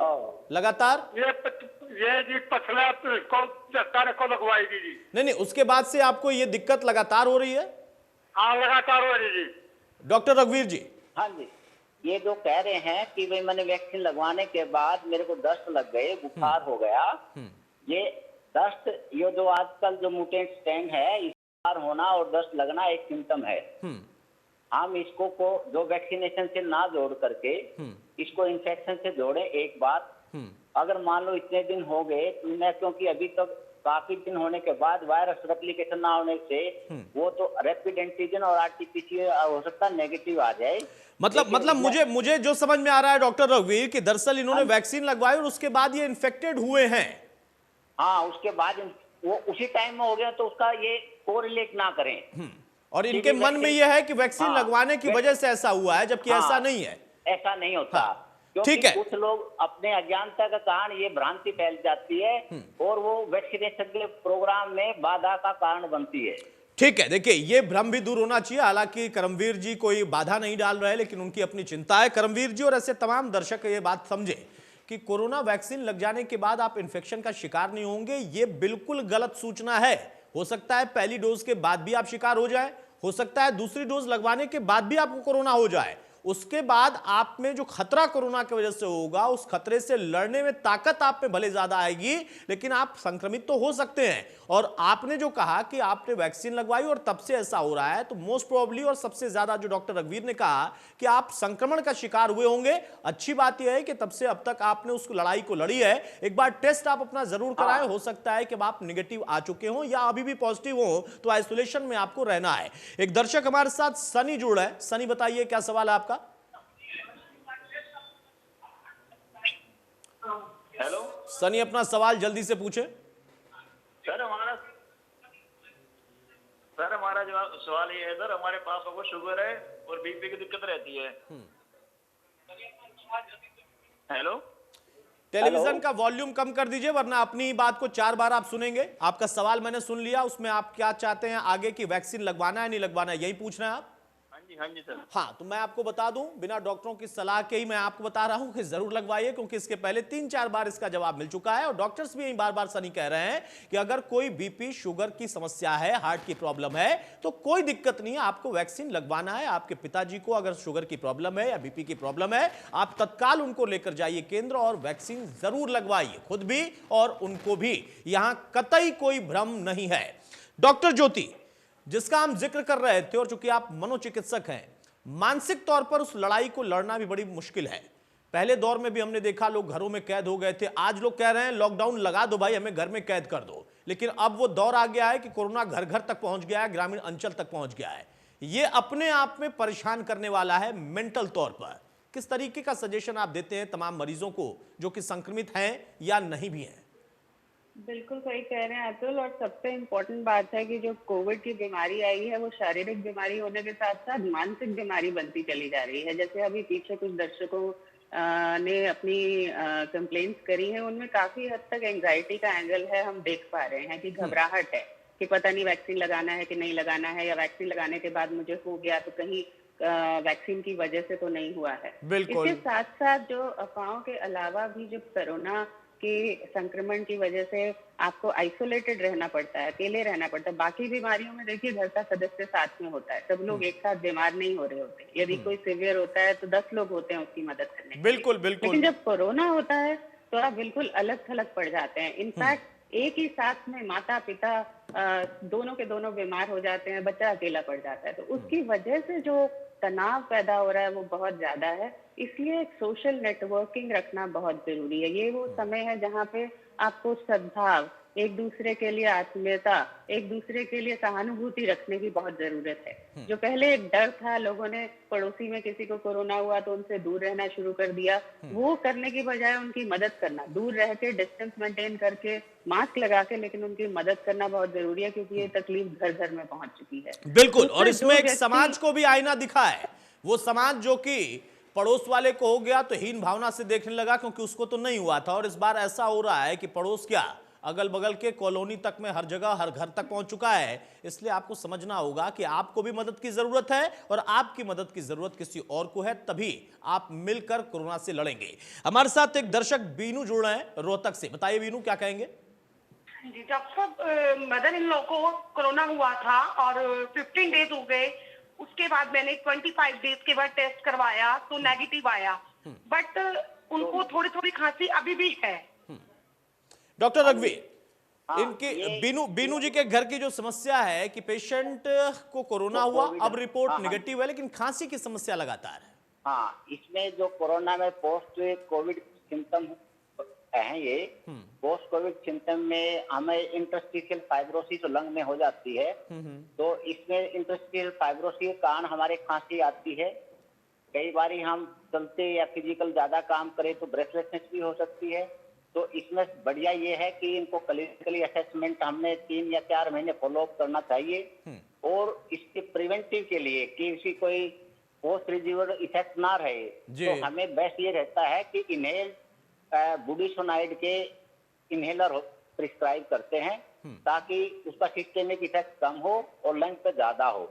लगातार? ये जी पिछले को 10 तारीख को लगवाई थी जी। नहीं, उसके बाद से आपको ये दिक्कत लगातार हो रही है? हाँ, लगातार हो रही जी। डॉक्टर रघुवीर जी। हाँ जी, ये जो कह रहे हैं कि भाई मैंने वैक्सीन लगवाने के बाद मेरे को दस्त लग गए, बुखार हो गया, ये दस्त, ये जो आजकल जो म्यूटेंट स्ट्रेन है, बुखार होना और दस्त लगना एक सिम्टम है। हम इसको को जो वैक्सीनेशन से ना जोड़ करके इसको इन्फेक्शन से जोड़े एक बार। अगर मान लो इतने दिन हो गए, मैं क्योंकि अभी तक काफी दिन होने के बाद वायरस रेप्लिकेशन ना होने से वो तो रैपिड एंटीजन और आरटीपीसीआर हो सकता है नेगेटिव आ जाए। मतलब मुझे जो समझ में आ रहा है डॉक्टर रघुवीर कि दरअसल इन्होंने वैक्सीन लगवाई और उसके बाद ये इन्फेक्टेड हुए हैं। हाँ, उसके बाद वो उसी टाइम में हो गया, तो उसका ये कोरिलेट ना करें। और इनके मन में यह है कि वैक्सीन लगवाने की वजह से ऐसा हुआ है, जबकि ऐसा नहीं है। ऐसा नहीं होता। ठीक है। कुछ लोग अपने अज्ञानता के कारण ये भ्रांति फैल जाती है और वो वैक्सीनेशन के प्रोग्राम में बाधा का कारण बनती है। ठीक है, देखिए ये भ्रम भी दूर होना चाहिए। हालांकि करमवीर जी कोई बाधा नहीं डाल रहे, लेकिन उनकी अपनी चिंता है। करमवीर जी और ऐसे तमाम दर्शक ये बात समझे कि कोरोना वैक्सीन लग जाने के बाद आप इन्फेक्शन का शिकार नहीं होंगे, ये बिल्कुल गलत सूचना है। हो सकता है पहली डोज के बाद भी आप शिकार हो जाए, हो सकता है दूसरी डोज लगवाने के बाद भी आपको कोरोना हो जाए। उसके बाद आप में जो खतरा कोरोना की वजह से होगा, उस खतरे से लड़ने में ताकत आप में भले ज्यादा आएगी, लेकिन आप संक्रमित तो हो सकते हैं। और आपने जो कहा कि आपने वैक्सीन लगवाई और तब से ऐसा हो रहा है, तो मोस्ट प्रोबेबली और सबसे ज्यादा जो डॉक्टर रघुवीर ने कहा कि आप संक्रमण का शिकार हुए होंगे। अच्छी बात यह है कि तब से अब तक आपने उस लड़ाई को लड़ी है। एक बार टेस्ट आप अपना जरूर कराएं। हो सकता है कि आप निगेटिव आ चुके हो या अभी भी पॉजिटिव हो, तो आइसोलेशन में आपको रहना है। एक दर्शक हमारे साथ सनी जुड़ है। सनी बताइए, क्या सवाल है आपका? हेलो सनी, अपना सवाल जल्दी से पूछे। सर, हमारा जो सवाल ये है सर, हमारे पापा को शुगर है और बीपी की दिक्कत रहती है। हेलो, टेलीविजन का वॉल्यूम कम कर दीजिए, वरना अपनी बात को 4 बार आप सुनेंगे। आपका सवाल मैंने सुन लिया, उसमें आप क्या चाहते हैं आगे की वैक्सीन लगवाना है नहीं लगवाना है, यही पूछना है आप? हाँ जी सर। हाँ, तो मैं आपको बता दूं, बिना डॉक्टरों की सलाह के ही मैं आपको बता रहा हूं कि जरूर लगवाइए, क्योंकि इसके पहले 3-4 बार इसका जवाब मिल चुका है और डॉक्टर्स भी यही बार बार सनी कह रहे हैं कि अगर कोई बीपी शुगर की समस्या है, हार्ट की प्रॉब्लम है, तो कोई दिक्कत नहीं है, आपको वैक्सीन लगवाना है। आपके पिताजी को अगर शुगर की प्रॉब्लम है या बीपी की प्रॉब्लम है, आप तत्काल उनको लेकर जाइए केंद्र और वैक्सीन जरूर लगवाइए, खुद भी और उनको भी। यहां कतई कोई भ्रम नहीं है। डॉक्टर ज्योति, जिसका हम जिक्र कर रहे थे, और चूंकि आप मनोचिकित्सक हैं, मानसिक तौर पर उस लड़ाई को लड़ना भी बड़ी मुश्किल है। पहले दौर में भी हमने देखा लोग घरों में कैद हो गए थे, आज लोग कह रहे हैं लॉकडाउन लगा दो भाई, हमें घर में कैद कर दो। लेकिन अब वो दौर आ गया है कि कोरोना घर घर तक पहुंच गया है, ग्रामीण अंचल तक पहुंच गया है। ये अपने आप में परेशान करने वाला है मेंटल तौर पर। किस तरीके का सजेशन आप देते हैं तमाम मरीजों को जो कि संक्रमित हैं या नहीं भी हैं? बिल्कुल सही कह रहे हैं अतुल, और सबसे इम्पोर्टेंट बात है कि जो कोविड की बीमारी आई है वो शारीरिक बीमारी होने के साथ साथ मानसिक बीमारी बनती चली जा रही है। जैसे अभी पीछे कुछ दर्शकों ने अपनी कंप्लेंट्स करी है, उनमें काफी हद तक एंजाइटी का एंगल है, हम देख पा रहे हैं कि घबराहट है कि पता नहीं वैक्सीन लगाना है कि नहीं लगाना है, या वैक्सीन लगाने के बाद मुझे हो गया तो कहीं वैक्सीन की वजह से तो नहीं हुआ है। बिल्कुल। इसके साथ साथ जो अफवाहों के अलावा भी जो कोरोना कि संक्रमण की वजह से आपको आइसोलेटेड रहना पड़ता है, अकेले रहना पड़ता है। बाकी बीमारियों में देखिए घर का सदस्य साथ में होता है, सब लोग एक साथ बीमार नहीं हो रहे होते। यदि कोई सीवियर होता है तो 10 लोग होते हैं उसकी मदद करने के लिए। बिल्कुल बिल्कुल। लेकिन जब कोरोना होता है तो आप बिल्कुल अलग थलग पड़ जाते हैं। इनफैक्ट एक ही साथ में माता पिता दोनों के दोनों बीमार हो जाते हैं, बच्चा अकेला पड़ जाता है। तो उसकी वजह से जो तनाव पैदा हो रहा है वो बहुत ज्यादा है। इसलिए एक सोशल नेटवर्किंग रखना बहुत जरूरी है। ये वो समय है जहाँ पे आपको सद्भाव, एक दूसरे के लिए आत्मीयता, एक दूसरे के लिए सहानुभूति रखने की बहुत जरूरत है। जो पहले एक डर था, लोगों ने पड़ोसी में किसी को कोरोना हुआ तो उनसे दूर रहना शुरू कर दिया, वो करने की बजाय उनकी मदद करना, दूर रह के डिस्टेंस मेंटेन करके मास्क लगा के, लेकिन उनकी मदद करना बहुत जरूरी है क्योंकि ये तकलीफ घर घर में पहुंच चुकी है। बिल्कुल। और इसमें एक समाज को भी आईना दिखा है, वो समाज जो कि पड़ोस वाले को हो गया तो हीन भावना से देखने लगा क्योंकि उसको तो नहीं हुआ था। और इस बार ऐसा हो रहा है कि पड़ोस क्या, अगल बगल के कॉलोनी तक में, हर जगह हर घर तक पहुंच चुका है। इसलिए आपको समझना होगा कि आपको भी मदद की जरूरत है और आपकी मदद की जरूरत किसी और को है, तभी आप मिलकर कोरोना से लड़ेंगे। हमारे साथ एक दर्शक बीनू जुड़ रहे हैं रोहतक से। बताइए बीनू, क्या कहेंगे? जी डॉक्टर साहब, मदर इन लॉ को कोरोना हुआ था और 15 डेज हो गए। उसके बाद मैंने 25 डेज के बाद टेस्ट करवाया तो नेगेटिव आया, बट उनको थोड़ी थोड़ी खांसी अभी भी है। डॉक्टर रघुवीर, इनकी बीनू जी के घर की जो समस्या है कि पेशेंट को कोरोना हुआ, अब रिपोर्ट नेगेटिव है, लेकिन खांसी की समस्या लगातार है। हाँ, इसमें जो कोरोना में पोस्ट कोविड सिम्टम है, ये पोस्ट कोविड सिम्टम में हमें इंटरस्टिशियल फाइब्रोसिस लंग में हो जाती है। तो इसमें इंटरस्टिशियल फाइब्रोसिस के कारण हमारे खांसी आती है। कई बार हम चलते या फिजिकल ज्यादा काम करें तो ब्रेथलेसनेस भी हो सकती है। तो इसमें बढ़िया ये है कि इनको क्लिनिकली असेसमेंट हमने 3 या 4 महीने फॉलोअप करना चाहिए। और इसके प्रिवेंटिव के लिए कि किसी कोई पोस्ट रिजिवल इफेक्ट ना रहे, तो हमें बेस्ट ये रहता है कि इनहेल बुडिसोनाइड के इनहेलर प्रिस्क्राइब करते हैं ताकि उसका सिस्टेमिक इफेक्ट कम हो और लंग पे ज्यादा हो,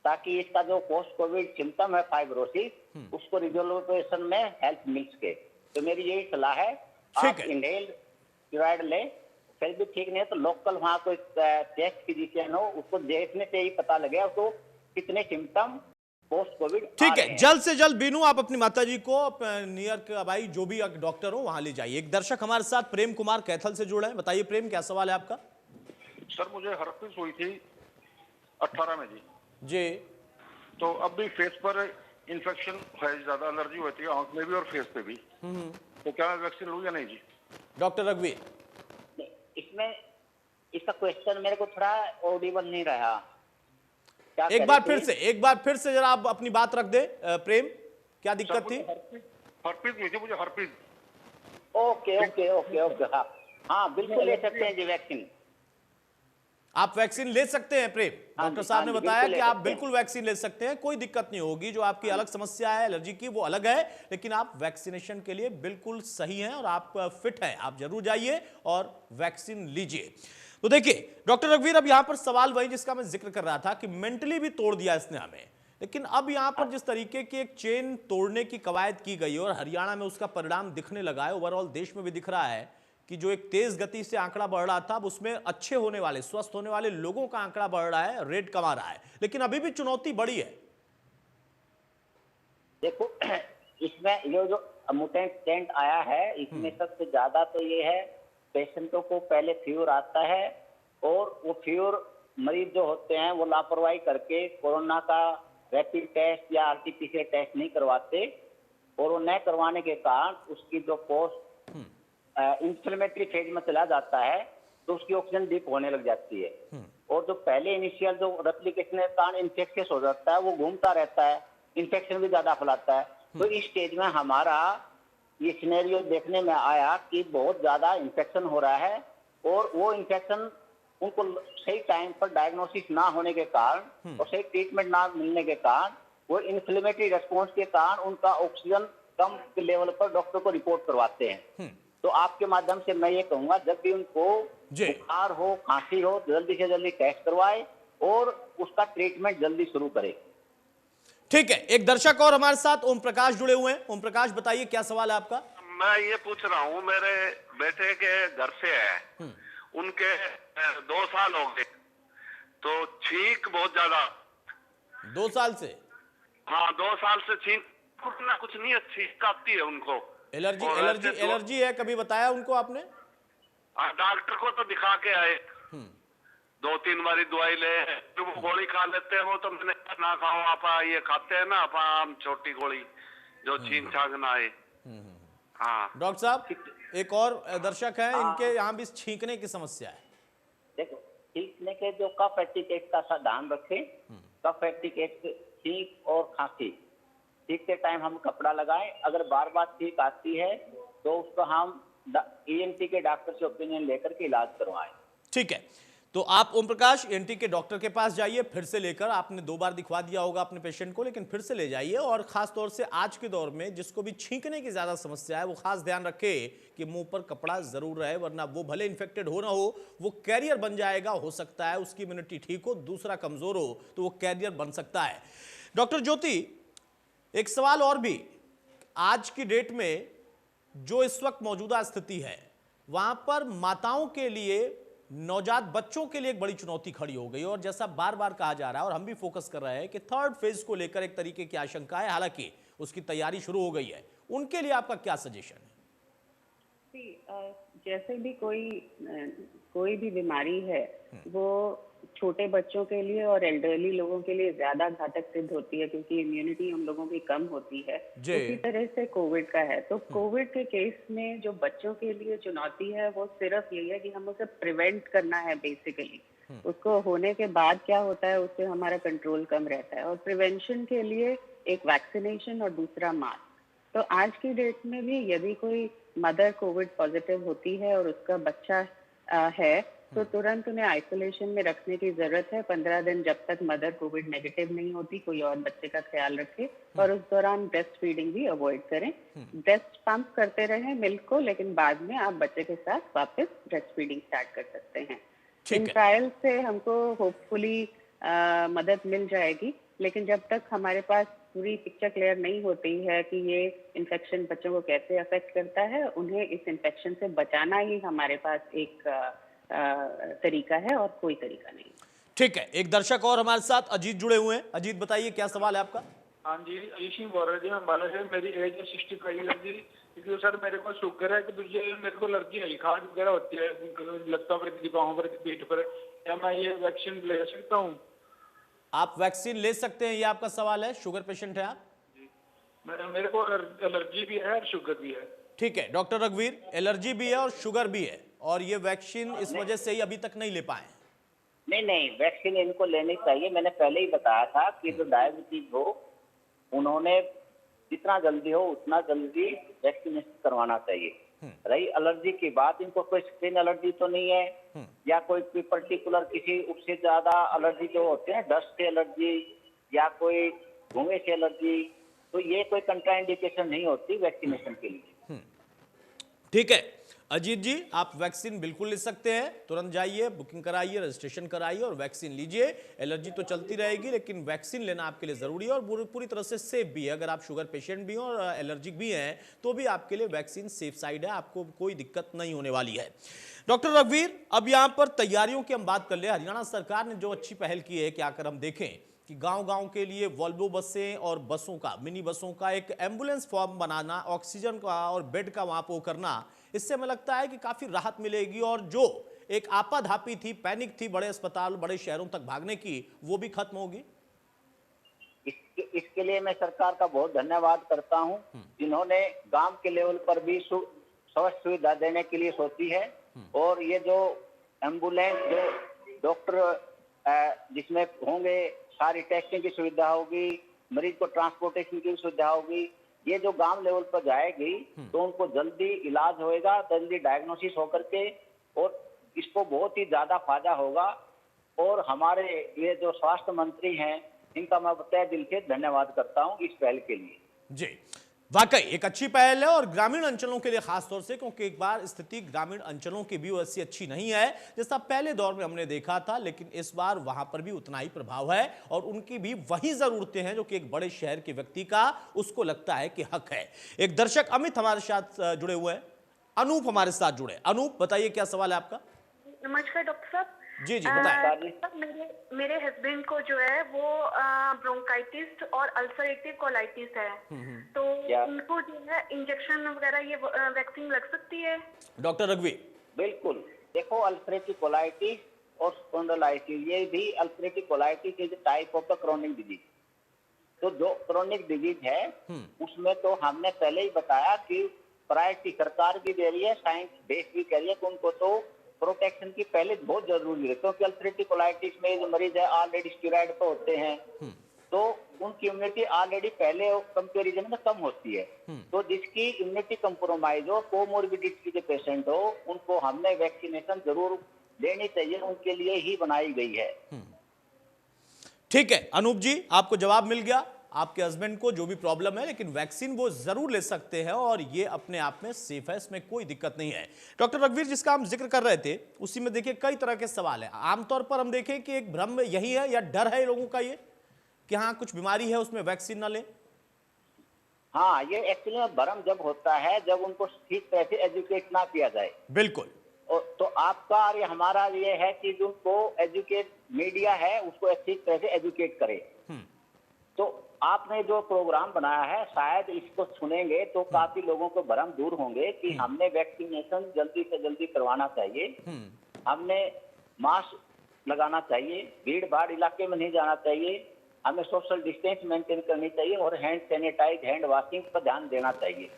ताकि इसका जो पोस्ट कोविड सिम्टम है फाइब्रोसिस उसको रिजोल्यूशन में हेल्प मिल सके। तो मेरी यही सलाह है, आप इनहेल स्टेरॉइड लें, फिर भी ठीक नहीं है तो लोकल वहाँ कोई टेस्ट फिजिशियन हो, उसको देखने से ही पता लगे उसको कितने सिम्टम पोस्ट कोविड। ठीक है, जल्द से जल्द बीनू आप अपनी माताजी को नियर के भाई जो भी डॉक्टर हो वहां ले जाइए। एक दर्शक हमारे साथ प्रेम कुमार कैथल से जुड़े हैं। बताइए प्रेम, क्या सवाल है आपका? सर मुझे हर्पिस हुई थी 18 में जी। तो अब भी फेस पर इन्फेक्शन है, ज्यादा एलर्जी होती है आंख में भी और फेस पे भी। तो क्या मैं वैक्सीन लूं या नहीं जी? डॉक्टर रघुवीर, इसमें इसका क्वेश्चन मेरे को थोड़ा ऑडिबल नहीं रहा। एक बार फिर से जरा आप अपनी बात रख दे। प्रेम, क्या दिक्कत थी? हर्पिस हुई थी मुझे, herpes. Okay okay okay okay. हाँ बिल्कुल ले सकते हैं जी वैक्सीन। आप वैक्सीन ले सकते हैं प्रेम। डॉक्टर साहब ने बताया कि आप बिल्कुल वैक्सीन ले सकते हैं, कोई दिक्कत नहीं होगी। जो आपकी अलग समस्या है एलर्जी की वो अलग है, लेकिन आप वैक्सीनेशन के लिए बिल्कुल सही हैं और आप फिट हैं। आप जरूर जाइए और वैक्सीन लीजिए। तो देखिए डॉक्टर रघुवीर, अब यहां पर सवाल वही जिसका मैं जिक्र कर रहा था कि मेंटली भी तोड़ दिया इसने हमें, लेकिन अब यहां पर जिस तरीके की एक चेन तोड़ने की कवायद की गई और हरियाणा में उसका परिणाम दिखने लगा है, ओवरऑल देश में भी दिख रहा है कि जो एक तेज गति से आंकड़ा बढ़ रहा था, अब उसमें अच्छे होने वाले, स्वस्थ होने वाले लोगों का आंकड़ा बढ़ रहा है, रेट कमा रहा है, लेकिन अभी भी चुनौती बड़ी है। देखो इसमें ये जो म्यूटेंट स्ट्रेन आया है, इसमें सबसे ज्यादा तो ये है पेशेंटों को पहले फीवर आता है और वो फीवर मरीज जो होते हैं वो लापरवाही करके कोरोना का रैपिड टेस्ट या आरटीपीसीआर टेस्ट नहीं करवाते और वो न करवाने के कारण उसकी जो पोस्ट इंफ्लेमेटरी फेज में चला जाता है तो उसकी ऑक्सीजन डीप होने लग जाती है। और जो पहले इनिशियल जो रेप्लिकेशन के कारण इन्फेक्शियस हो जाता है वो घूमता रहता है, इन्फेक्शन भी ज्यादा फैलाता है। तो इस स्टेज में हमारा ये सिनेरियो देखने में आया कि बहुत ज्यादा इन्फेक्शन हो रहा है और वो इन्फेक्शन उनको सही टाइम पर डायग्नोसिस ना होने के कारण और सही ट्रीटमेंट ना मिलने के कारण वो इन्फ्लेमेटरी रेस्पॉन्स के कारण उनका ऑक्सीजन कम लेवल पर डॉक्टर को रिपोर्ट करवाते हैं। तो आपके माध्यम से मैं ये कहूंगा जब भी उनको बुखार हो, खांसी हो, जल्दी से जल्दी टेस्ट करवाए और उसका ट्रीटमेंट जल्दी शुरू करे। ठीक है, एक दर्शक और हमारे साथ ओम प्रकाश जुड़े हुए हैं। ओम प्रकाश बताइए क्या सवाल है आपका? मैं ये पूछ रहा हूँ, मेरे बेटे के घर से है, उनके 2 साल हो गए तो छींक बहुत ज्यादा। 2 साल से? हाँ, 2 साल से छींक कुछ नहीं है, छींक आती है उनको। एलर्जी है, कभी बताया उनको आपने? डॉक्टर को तो दिखा के आए, 2-3 बारी दवाई ले, तो वो गोली खा लेते हैं। वो तो मैंने ना खाओ आप, ये खाते हैं ना आप छोटी गोली जो छींक छांक ना आए। हाँ डॉक्टर साहब, एक और दर्शक है, इनके यहाँ भी छींकने की समस्या है। देखो, छींकने के जो कफ एटिकेट का ध्यान रखें। कफ एटिकेट, छींक और खांसी, छींकते टाइम हम कपड़ा लगाएं। अगर बार बार छींक आती है तो उसको हम ENT के डॉक्टर से ओपिनियन लेकर के इलाज करवाएं। ठीक है, तो आप ओम प्रकाश ENT के डॉक्टर के पास जाइए, फिर से लेकर, आपने 2 बार दिखवा दिया होगा अपने पेशेंट को, लेकिन फिर से ले जाइए। और खास तौर से आज के दौर में जिसको भी छींकने की ज्यादा समस्या है वो खास ध्यान रखे कि मुंह पर कपड़ा जरूर रहे, वरना वो भले इन्फेक्टेड हो ना हो, वो कैरियर बन जाएगा। हो सकता है उसकी इम्यूनिटी ठीक हो, दूसरा कमजोर हो तो वो कैरियर बन सकता है। डॉक्टर ज्योति, एक सवाल और भी, आज की डेट में जो इस वक्त मौजूदा स्थिति है वहां पर माताओं के लिए, नवजात बच्चों के लिए एक बड़ी चुनौती खड़ी हो गई। और जैसा बार बार कहा जा रहा है और हम भी फोकस कर रहे हैं कि 3rd फेज को लेकर एक तरीके की आशंका है, हालांकि उसकी तैयारी शुरू हो गई है। उनके लिए आपका क्या सजेशन है? जैसे भी कोई भी बीमारी है वो छोटे बच्चों के लिए और एल्डरली लोगों के लिए ज्यादा घातक सिद्ध होती है क्योंकि इम्यूनिटी हम लोगों की कम होती है। उसी तरह से कोविड का है। तो कोविड के केस में जो बच्चों के लिए चुनौती है वो सिर्फ यही है कि हम उसे प्रिवेंट करना है बेसिकली। उसको होने के बाद क्या होता है, उससे हमारा कंट्रोल कम रहता है। और प्रिवेंशन के लिए एक वैक्सीनेशन और दूसरा मास्क। तो आज की डेट में भी यदि कोई मदर कोविड पॉजिटिव होती है और उसका बच्चा है तो तुरंत उन्हें आइसोलेशन में रखने की जरूरत है 15 दिन, जब तक मदर कोविड नेगेटिव नहीं होती। कोई और बच्चे का ख्याल रखे और उस दौरान ब्रेस्ट फीडिंग भी अवॉइड करें। ब्रेस्ट पंप करते रहें मिल्क को, लेकिन बाद में आप बच्चे के साथ वापस ब्रेस्ट फीडिंग स्टार्ट कर सकते हैं। इन ट्रायल से हमको होपफुली मदद मिल जाएगी, लेकिन जब तक हमारे पास पूरी पिक्चर क्लियर नहीं होती है कि ये इन्फेक्शन बच्चों को कैसे अफेक्ट करता है, उन्हें इस इन्फेक्शन से बचाना ही हमारे पास एक तरीका है और कोई तरीका नहीं। ठीक है, एक दर्शक और हमारे साथ अजीत जुड़े हुए हैं। अजीत बताइए क्या सवाल है आपका? हाँ जी, अजीत सिंह बोल रहे थे। मैं बाला से, मेरी एज है 65 ईयर जी। क्योंकि सर मेरे को शुगर है कि दूसरे मेरे को एलर्जी है, खांसी वगैरह होती है, लत्तों पर, बाहों पर, पीठ पर। क्या मैं ये वैक्सीन ले सकता हूँ? आप वैक्सीन ले सकते हैं, ये आपका सवाल है। शुगर पेशेंट है आप? मेरे को एलर्जी भी है और शुगर भी है। ठीक है डॉक्टर रघुवीर, एलर्जी भी है और शुगर भी है, और ये वैक्सीन इस वजह से ही अभी तक नहीं ले पाए। नहीं, वैक्सीन इनको लेनी चाहिए। मैंने पहले ही बताया था कि जो डायबिटीज हो उन्होंने जितना जल्दी हो उतना जल्दी वैक्सीनेशन करवाना चाहिए। रही एलर्जी की बात, इनको कोई स्किन एलर्जी तो नहीं है या कोई पर्टिकुलर किसी उससे ज्यादा एलर्जी जो होते हैं, डस्ट से एलर्जी या कोई धुएं से एलर्जी, तो ये कोई कंट्राइंडिकेशन नहीं होती वैक्सीनेशन के लिए। ठीक है अजीत जी, आप वैक्सीन बिल्कुल ले सकते हैं। तुरंत जाइए, बुकिंग कराइए, रजिस्ट्रेशन कराइए और वैक्सीन लीजिए। एलर्जी तो चलती रहेगी, लेकिन वैक्सीन लेना आपके लिए जरूरी है और पूरी तरह से सेफ भी है। अगर आप शुगर पेशेंट भी हैं और एलर्जिक भी हैं तो भी आपके लिए वैक्सीन सेफ साइड है, आपको कोई दिक्कत नहीं होने वाली है। डॉक्टर रघुवीर, अब यहाँ पर तैयारियों की हम बात कर ले। हरियाणा सरकार ने जो अच्छी पहल की है कि आकर हम देखें कि गांव-गांव के लिए वॉल्वो बसें और बसों का, मिनी बसों का एक एम्बुलेंस फॉर्म बनाना, ऑक्सीजन का और बेड का वहां पर करना, इससे हमें लगता है कि काफी राहत मिलेगी और जो एक आपाधापी थी, पैनिक थी बड़े अस्पताल, बड़े शहरों तक भागने की, वो भी खत्म होगी। इसके लिए मैं सरकार का बहुत धन्यवाद करता हूं, जिन्होंने गांव के लेवल पर भी स्वास्थ्य सुविधा देने के लिए सोची है। और ये जो एम्बुलेंस, जो डॉक्टर जिसमें होंगे, सारी टेस्टिंग की सुविधा होगी, मरीज को ट्रांसपोर्टेशन की सुविधा होगी, ये जो गांव लेवल पर जाएगी तो उनको जल्दी इलाज होएगा, जल्दी डायग्नोसिस होकर के, और इसको बहुत ही ज्यादा फायदा होगा। और हमारे ये जो स्वास्थ्य मंत्री हैं, इनका मैं तहे दिल से धन्यवाद करता हूं इस पहल के लिए। जी, वाकई एक अच्छी पहल है और ग्रामीण अंचलों के लिए खास तौर से, क्योंकि एक बार स्थिति ग्रामीण अंचलों की भी वैसी अच्छी नहीं है जैसा पहले दौर में हमने देखा था, लेकिन इस बार वहां पर भी उतना ही प्रभाव है और उनकी भी वही जरूरतें हैं जो कि एक बड़े शहर के व्यक्ति का उसको लगता है कि हक है। एक दर्शक अमित हमारे साथ जुड़े हुए हैं, अनूप हमारे साथ जुड़े। अनूप, बताइए क्या सवाल है आपका? नमस्कार डॉक्टर साहब। जी जी बताइए। मेरे हस्बैंड को जो है वो ब्रोंकाइटिस और अल्सरेटिव कोलाइटिस है, तो उनको जो है इंजेक्शन वगैरह ये वैक्सीन लग सकती है? डॉक्टर रघुवीर। बिल्कुल, देखो अल्सरेटिव कोलाइटिस और स्पॉन्डिलाइटिस, ये भी ulcerative colitis is type of the chronic disease. तो जो क्रोनिक डिजीज है उसमें तो हमने पहले ही बताया कि प्रायोरिटी सरकार भी दे रही है, साइंस बेस भी कह रही है कि उनको तो प्रोटेक्शन की पहले बहुत जरूरी है, क्योंकि अल्सरेटिव कोलाइटिस में जो मरीज है ऑलरेडी स्टेरॉइड पे होते हैं, तो उनकी इम्यूनिटी ऑलरेडी पहले कंपेरिजन में कम होती है। तो जिसकी इम्यूनिटी कंप्रोमाइज हो, कोमोर्बिडिटी के पेशेंट हो, उनको हमने वैक्सीनेशन जरूर देनी चाहिए, उनके लिए ही बनाई गई है। ठीक है अनूप जी, आपको जवाब मिल गया। आपके हस्बैंड को जो भी प्रॉब्लम है, लेकिन वैक्सीन वो जरूर ले सकते हैं और ये अपने आप में सेफ है, इसमें कोई दिक्कत नहीं है। डॉक्टर रघुवीर, जिसका हम जिक्र कर रहे थे उसी में देखिए कई तरह के सवाल है। आमतौर पर हम देखें कि एक भ्रम यही है या डर है लोगों का ये कि हाँ कुछ बीमारी है उसमें वैक्सीन ना ले? हाँ, ये एक्चुअली में भ्रम जब होता है जब उनको ठीक तरह से एजुकेट ना किया जाए। बिल्कुल। तो आपका और हमारा ये है कि जिनको एजुकेट मीडिया है उसको ठीक तरह से एजुकेट करे। तो आपने जो प्रोग्राम बनाया है, शायद इसको सुनेंगे तो काफी लोगों को भ्रम दूर होंगे कि हमने वैक्सीनेशन जल्दी से जल्दी करवाना चाहिए, हमने मास्क लगाना चाहिए, भीड़ भाड़ इलाके में नहीं जाना चाहिए, हमें सोशल डिस्टेंस मेंटेन करनी चाहिए और हैंड सैनिटाइज, हैंड वॉशिंग पर ध्यान देना चाहिए।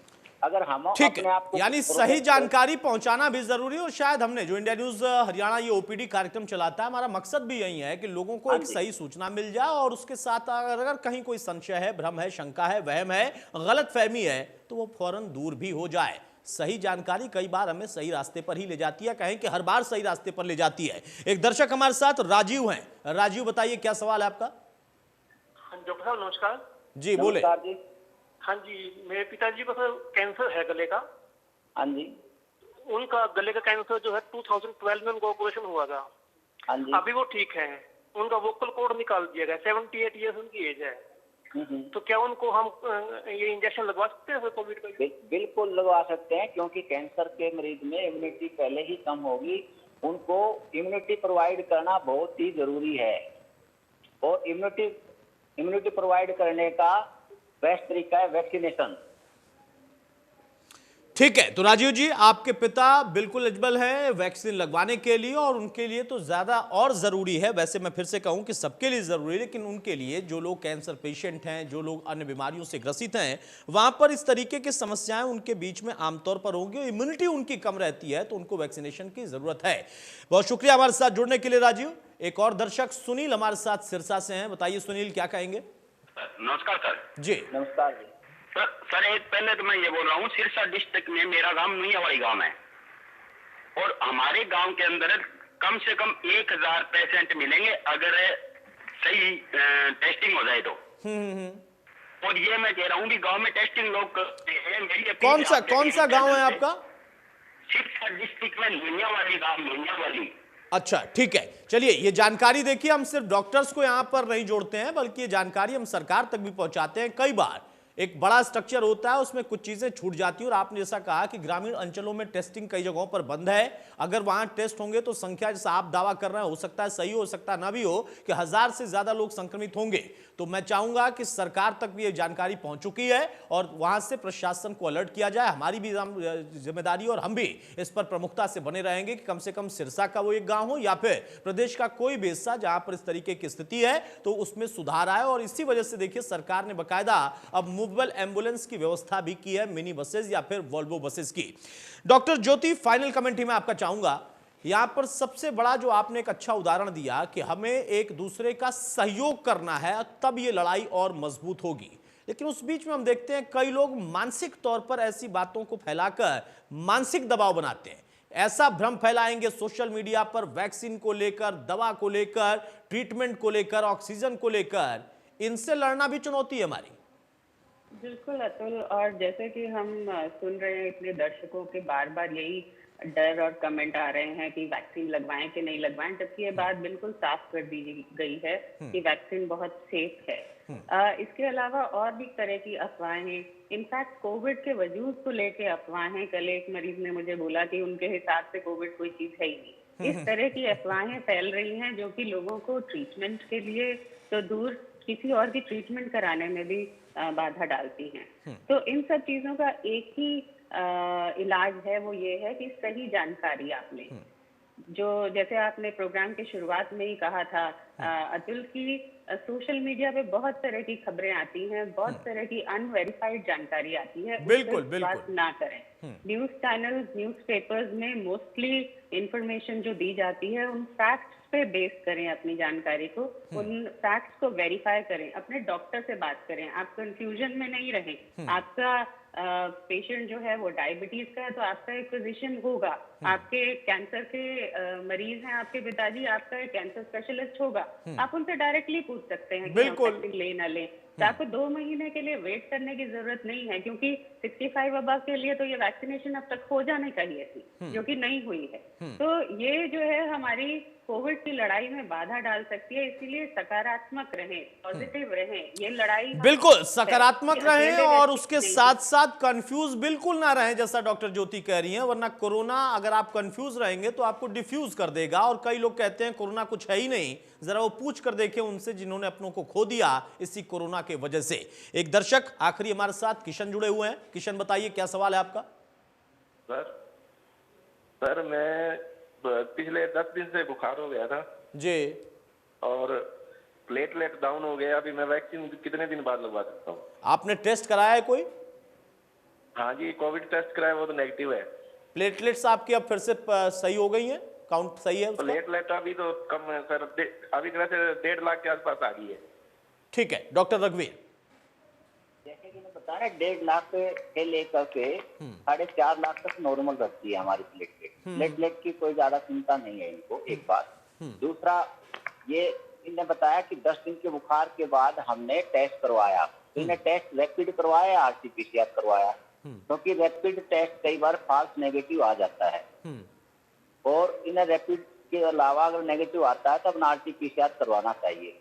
अगर हम अपने आप को यानी सही जानकारी पहुंचाना भी जरूरी है। और शायद हमने जो इंडिया न्यूज हरियाणा ये ओपीडी कार्यक्रम चलाता है, हमारा मकसद भी यही है कि लोगों को एक सही सूचना मिल जाए और उसके साथ अगर कहीं कोई संशय है, भ्रम है, शंका है, वहम है, गलतफहमी है तो वो फौरन दूर भी हो जाए। सही जानकारी कई बार हमें सही रास्ते पर ही ले जाती है, कहें कि हर बार सही रास्ते पर ले जाती है। एक दर्शक हमारे साथ राजीव हैं। राजीव, बताइए क्या सवाल है आपका? डॉक्टर साहब नमस्कार। जी बोले। हाँ जी, मेरे पिताजी को सर कैंसर है गले का। हाँ जी। उनका गले का कैंसर जो है 2012 में उनका ऑपरेशन हुआ था। हाँ जी। अभी वो ठीक है, उनका वोकल कॉर्ड निकाल दिया गया, 78 ईयर्स उनकी एज है। तो क्या उनको हम ये इंजेक्शन लगवा सकते हैं कोविड का? बिल्कुल लगवा सकते हैं, क्योंकि कैंसर के मरीज में इम्यूनिटी पहले ही कम होगी, उनको इम्यूनिटी प्रोवाइड करना बहुत ही जरूरी है। और इम्यूनिटी प्रोवाइड करने का बेस्ट तरीका है वैक्सीनेशन। ठीक है, तो राजीव जी आपके पिता बिल्कुल एलिजिबल हैं वैक्सीन लगवाने के लिए और उनके लिए तो ज्यादा और जरूरी है। वैसे मैं फिर से कहूं कि सबके लिए जरूरी है, लेकिन उनके लिए जो लोग कैंसर पेशेंट हैं, जो लोग अन्य बीमारियों से ग्रसित हैं, वहां पर इस तरीके की समस्याएं उनके बीच में आमतौर पर होंगी, इम्यूनिटी उनकी कम रहती है, तो उनको वैक्सीनेशन की जरूरत है। बहुत शुक्रिया हमारे साथ जुड़ने के लिए राजीव। एक और दर्शक सुनील हमारे साथ सिरसा से हैं। बताइए सुनील, क्या कहेंगे? नमस्कार सर। जी नमस्कार जी। सर एक पहले तो मैं ये बोल रहा हूँ, सिरसा डिस्ट्रिक्ट में मेरा गांव नुइयावाड़ी गांव है और हमारे गांव के अंदर कम से कम 1000 पेशेंट मिलेंगे अगर सही टेस्टिंग हो जाए तो। और ये मैं कह रहा हूँ कि गांव में टेस्टिंग लोग करते हैं। मेरी कौन सा गांव है आपका? सिरसा डिस्ट्रिक्ट में नुइयावाड़ी गांव, नुइयावाड़ी। अच्छा ठीक है, चलिए ये जानकारी देखिए, हम सिर्फ डॉक्टर्स को यहां पर नहीं जोड़ते हैं बल्कि ये जानकारी हम सरकार तक भी पहुंचाते हैं। कई बार एक बड़ा स्ट्रक्चर होता है, उसमें कुछ चीजें छूट जाती है। और आपने जैसा कहा कि ग्रामीण अंचलों में टेस्टिंग कई जगहों पर बंद है। अगर वहां टेस्ट होंगे तो संख्या जैसा आप दावा कर रहे हैं, हो सकता है सही हो सकता है ना भी हो, कि 1000 से ज्यादा लोग संक्रमित होंगे। तो मैं चाहूंगा कि सरकार तक भी ये जानकारी पहुंच चुकी है और वहां से प्रशासन को अलर्ट किया जाए। हमारी भी जिम्मेदारी और हम भी इस पर प्रमुखता से बने रहेंगे कि कम से कम सिरसा का वो एक गांव हो या फिर प्रदेश का कोई भी हिस्सा जहां पर इस तरीके की स्थिति है तो उसमें सुधार आए। और इसी वजह से देखिए सरकार ने बकायदा अब मूवेबल एम्बुलेंस की व्यवस्था भी की है, मिनी बसेस या फिर वॉल्वो बसेस की। डॉक्टर ज्योति, फाइनल कमेंट ही मैं आपका चाहूंगा। यहां पर सबसे बड़ा जो आपने एक अच्छा उदाहरण दिया कि हमें एक दूसरे का सहयोग करना है, तब ये लड़ाई और मजबूत होगी। लेकिन उस बीच में हम देखते हैं कई लोग मानसिक तौर पर ऐसी बातों को फैलाकर मानसिक दबाव बनाते हैं, ऐसा भ्रम फैलाएंगे सोशल मीडिया पर वैक्सीन को लेकर, दवा को लेकर, ट्रीटमेंट को लेकर, ऑक्सीजन को लेकर। इनसे लड़ना भी चुनौती है हमारी। बिल्कुल अतुल, और जैसे कि हम सुन रहे हैं इतने दर्शकों के बार बार यही डर और कमेंट आ रहे हैं कि वैक्सीन लगवाएं कि नहीं लगवाएं, जबकि ये बात बिल्कुल साफ कर दी गई है कि वैक्सीन बहुत सेफ है। इसके अलावा और भी तरह की अफवाहें, इनफैक्ट कोविड के वजूद को लेके अफवाहें। कल एक मरीज ने मुझे बोला कि उनके हिसाब से कोविड कोई चीज है ही नहीं। इस तरह की अफवाहें फैल रही हैं जो कि लोगों को ट्रीटमेंट के लिए तो दूर, किसी और की ट्रीटमेंट कराने में भी बाधा डालती हैं। तो इन सब चीजों का एक ही इलाज है, वो ये है कि सही जानकारी आप लें। जो जैसे आपने प्रोग्राम के शुरुआत में ही कहा था अतुल, की सोशल मीडिया पे बहुत तरह की खबरें आती हैं, बहुत तरह की अनवेरिफाइड जानकारी आती है। बिल्कुल बात ना करें। न्यूज चैनल्स, न्यूज़पेपर्स में मोस्टली इंफॉर्मेशन जो दी जाती है उन फैक्ट्स पे बेस करें अपनी जानकारी को, उन फैक्ट्स को वेरीफाई करें, अपने डॉक्टर से बात करें, आप कंफ्यूजन में नहीं रहें। आपका पेशेंट जो है वो डायबिटीज का है तो आपका एक फिजिशियन होगा, आपके कैंसर के मरीज हैं आपके पिताजी, आपका एक कैंसर स्पेशलिस्ट होगा। आप उनसे डायरेक्टली पूछ सकते हैं कि वैक्सीन ले ना ले। तो आपको 2 महीने के लिए वेट करने की जरूरत नहीं है, क्योंकि 65 अबव के लिए तो ये वैक्सीनेशन अब तक हो जानी चाहिए थी, जो कि नहीं हुई है। तो ये जो है हमारी कोविड की लड़ाई में बाधा डाल सकती है, इसीलिए सकारात्मक रहें, पॉजिटिव रहें। ये लड़ाई बिल्कुल सकारात्मक रहें और उसके साथ साथ कंफ्यूज बिल्कुल ना रहें, जैसा डॉक्टर ज्योति कह रही हैं। वरना कोरोना अगर आप कंफ्यूज रहेंगे तो आपको डिफ्यूज कर देगा। और कई लोग कहते हैं कोरोना कुछ है ही नहीं, जरा वो पूछ कर देखें उनसे जिन्होंने अपनों को खो दिया इसी कोरोना के वजह से। एक दर्शक आखिरी हमारे साथ किशन जुड़े हुए हैं। किशन, बताइए क्या सवाल है आपका? सर मैं पिछले 10 दिन से बुखार हो गया था जी, और प्लेटलेट डाउन हो गया। अभी मैं वैक्सीन कितने दिन बाद लगवा सकता हूँ? आपने टेस्ट कराया है कोई? हाँ जी, कोविड टेस्ट कराया, वो तो नेगेटिव है। प्लेटलेट्स आपकी अब फिर से सही हो गई हैं? काउंट सही है उसका? प्लेटलेट अभी तो कम है सर, अभी 1.5 लाख के आसपास आ गई है। ठीक है डॉक्टर रघुवीर। जैसे कि मैं बता रहा 1.5 लाख से लेकर के 4.5 लाख तक नॉर्मल रखती है हमारी प्लेटलेट। प्लेटलेट की कोई ज्यादा चिंता नहीं है इनको, एक बात। दूसरा, ये इन्हें बताया कि 10 दिन के बुखार के बाद हमने टेस्ट करवाया। इन्हें टेस्ट रैपिड करवाया, RT-PCR करवाया, क्योंकि रैपिड टेस्ट कई बार फॉल्स नेगेटिव आ जाता है। और इन्हें रैपिड के अलावा अगर नेगेटिव आता है तब RT-PCR करवाना चाहिए।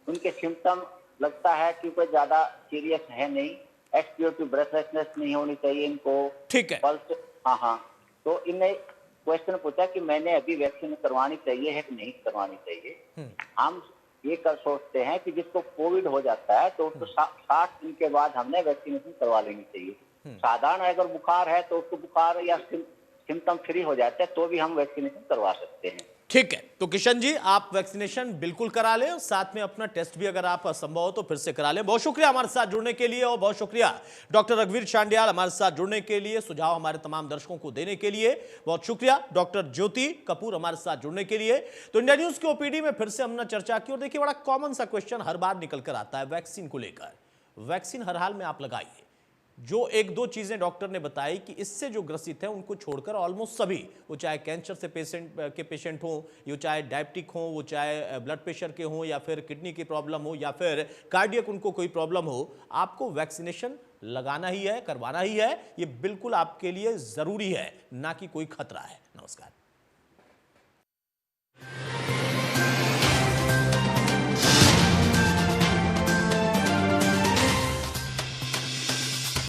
उनके सिम्टम लगता है कि कोई ज्यादा सीरियस है नहीं, SpO2 ब्रेथलेसनेस नहीं होनी चाहिए इनको। ठीक है। पल्स, हाँ। तो इन्हें क्वेश्चन पूछा कि मैंने अभी वैक्सीन करवानी चाहिए है कि नहीं करवानी चाहिए। हम ये कर सोचते हैं कि जिसको कोविड हो जाता है तो उसको 60 दिन के बाद हमने वैक्सीनेशन करवा लेनी चाहिए। साधारण अगर बुखार है तो उसको बुखार या सिम्टम फ्री हो जाते हैं तो भी हम वैक्सीनेशन करवा सकते हैं। ठीक है, तो किशन जी आप वैक्सीनेशन बिल्कुल करा लें और साथ में अपना टेस्ट भी अगर आप संभव हो तो फिर से करा लें। बहुत शुक्रिया हमारे साथ जुड़ने के लिए और बहुत शुक्रिया डॉक्टर रघुवीर शांडियाल हमारे साथ जुड़ने के लिए, सुझाव हमारे तमाम दर्शकों को देने के लिए। बहुत शुक्रिया डॉक्टर ज्योति कपूर हमारे साथ जुड़ने के लिए। तो इंडिया न्यूज के ओपीडी में फिर से हमने चर्चा की और देखिए बड़ा कॉमन सा क्वेश्चन हर बार निकल कर आता है वैक्सीन को लेकर। वैक्सीन हर हाल में आप लगाइए। जो 1-2 चीजें डॉक्टर ने बताई कि इससे जो ग्रसित है उनको छोड़कर ऑलमोस्ट सभी, वो चाहे कैंसर से पेशेंट हो, वो चाहे डायबिटिक हो, वो चाहे ब्लड प्रेशर के हो, या फिर किडनी की प्रॉब्लम हो, या फिर कार्डियक उनको कोई प्रॉब्लम हो, आपको वैक्सीनेशन लगाना ही है, करवाना ही है। ये बिल्कुल आपके लिए जरूरी है, ना कि कोई खतरा है। नमस्कार।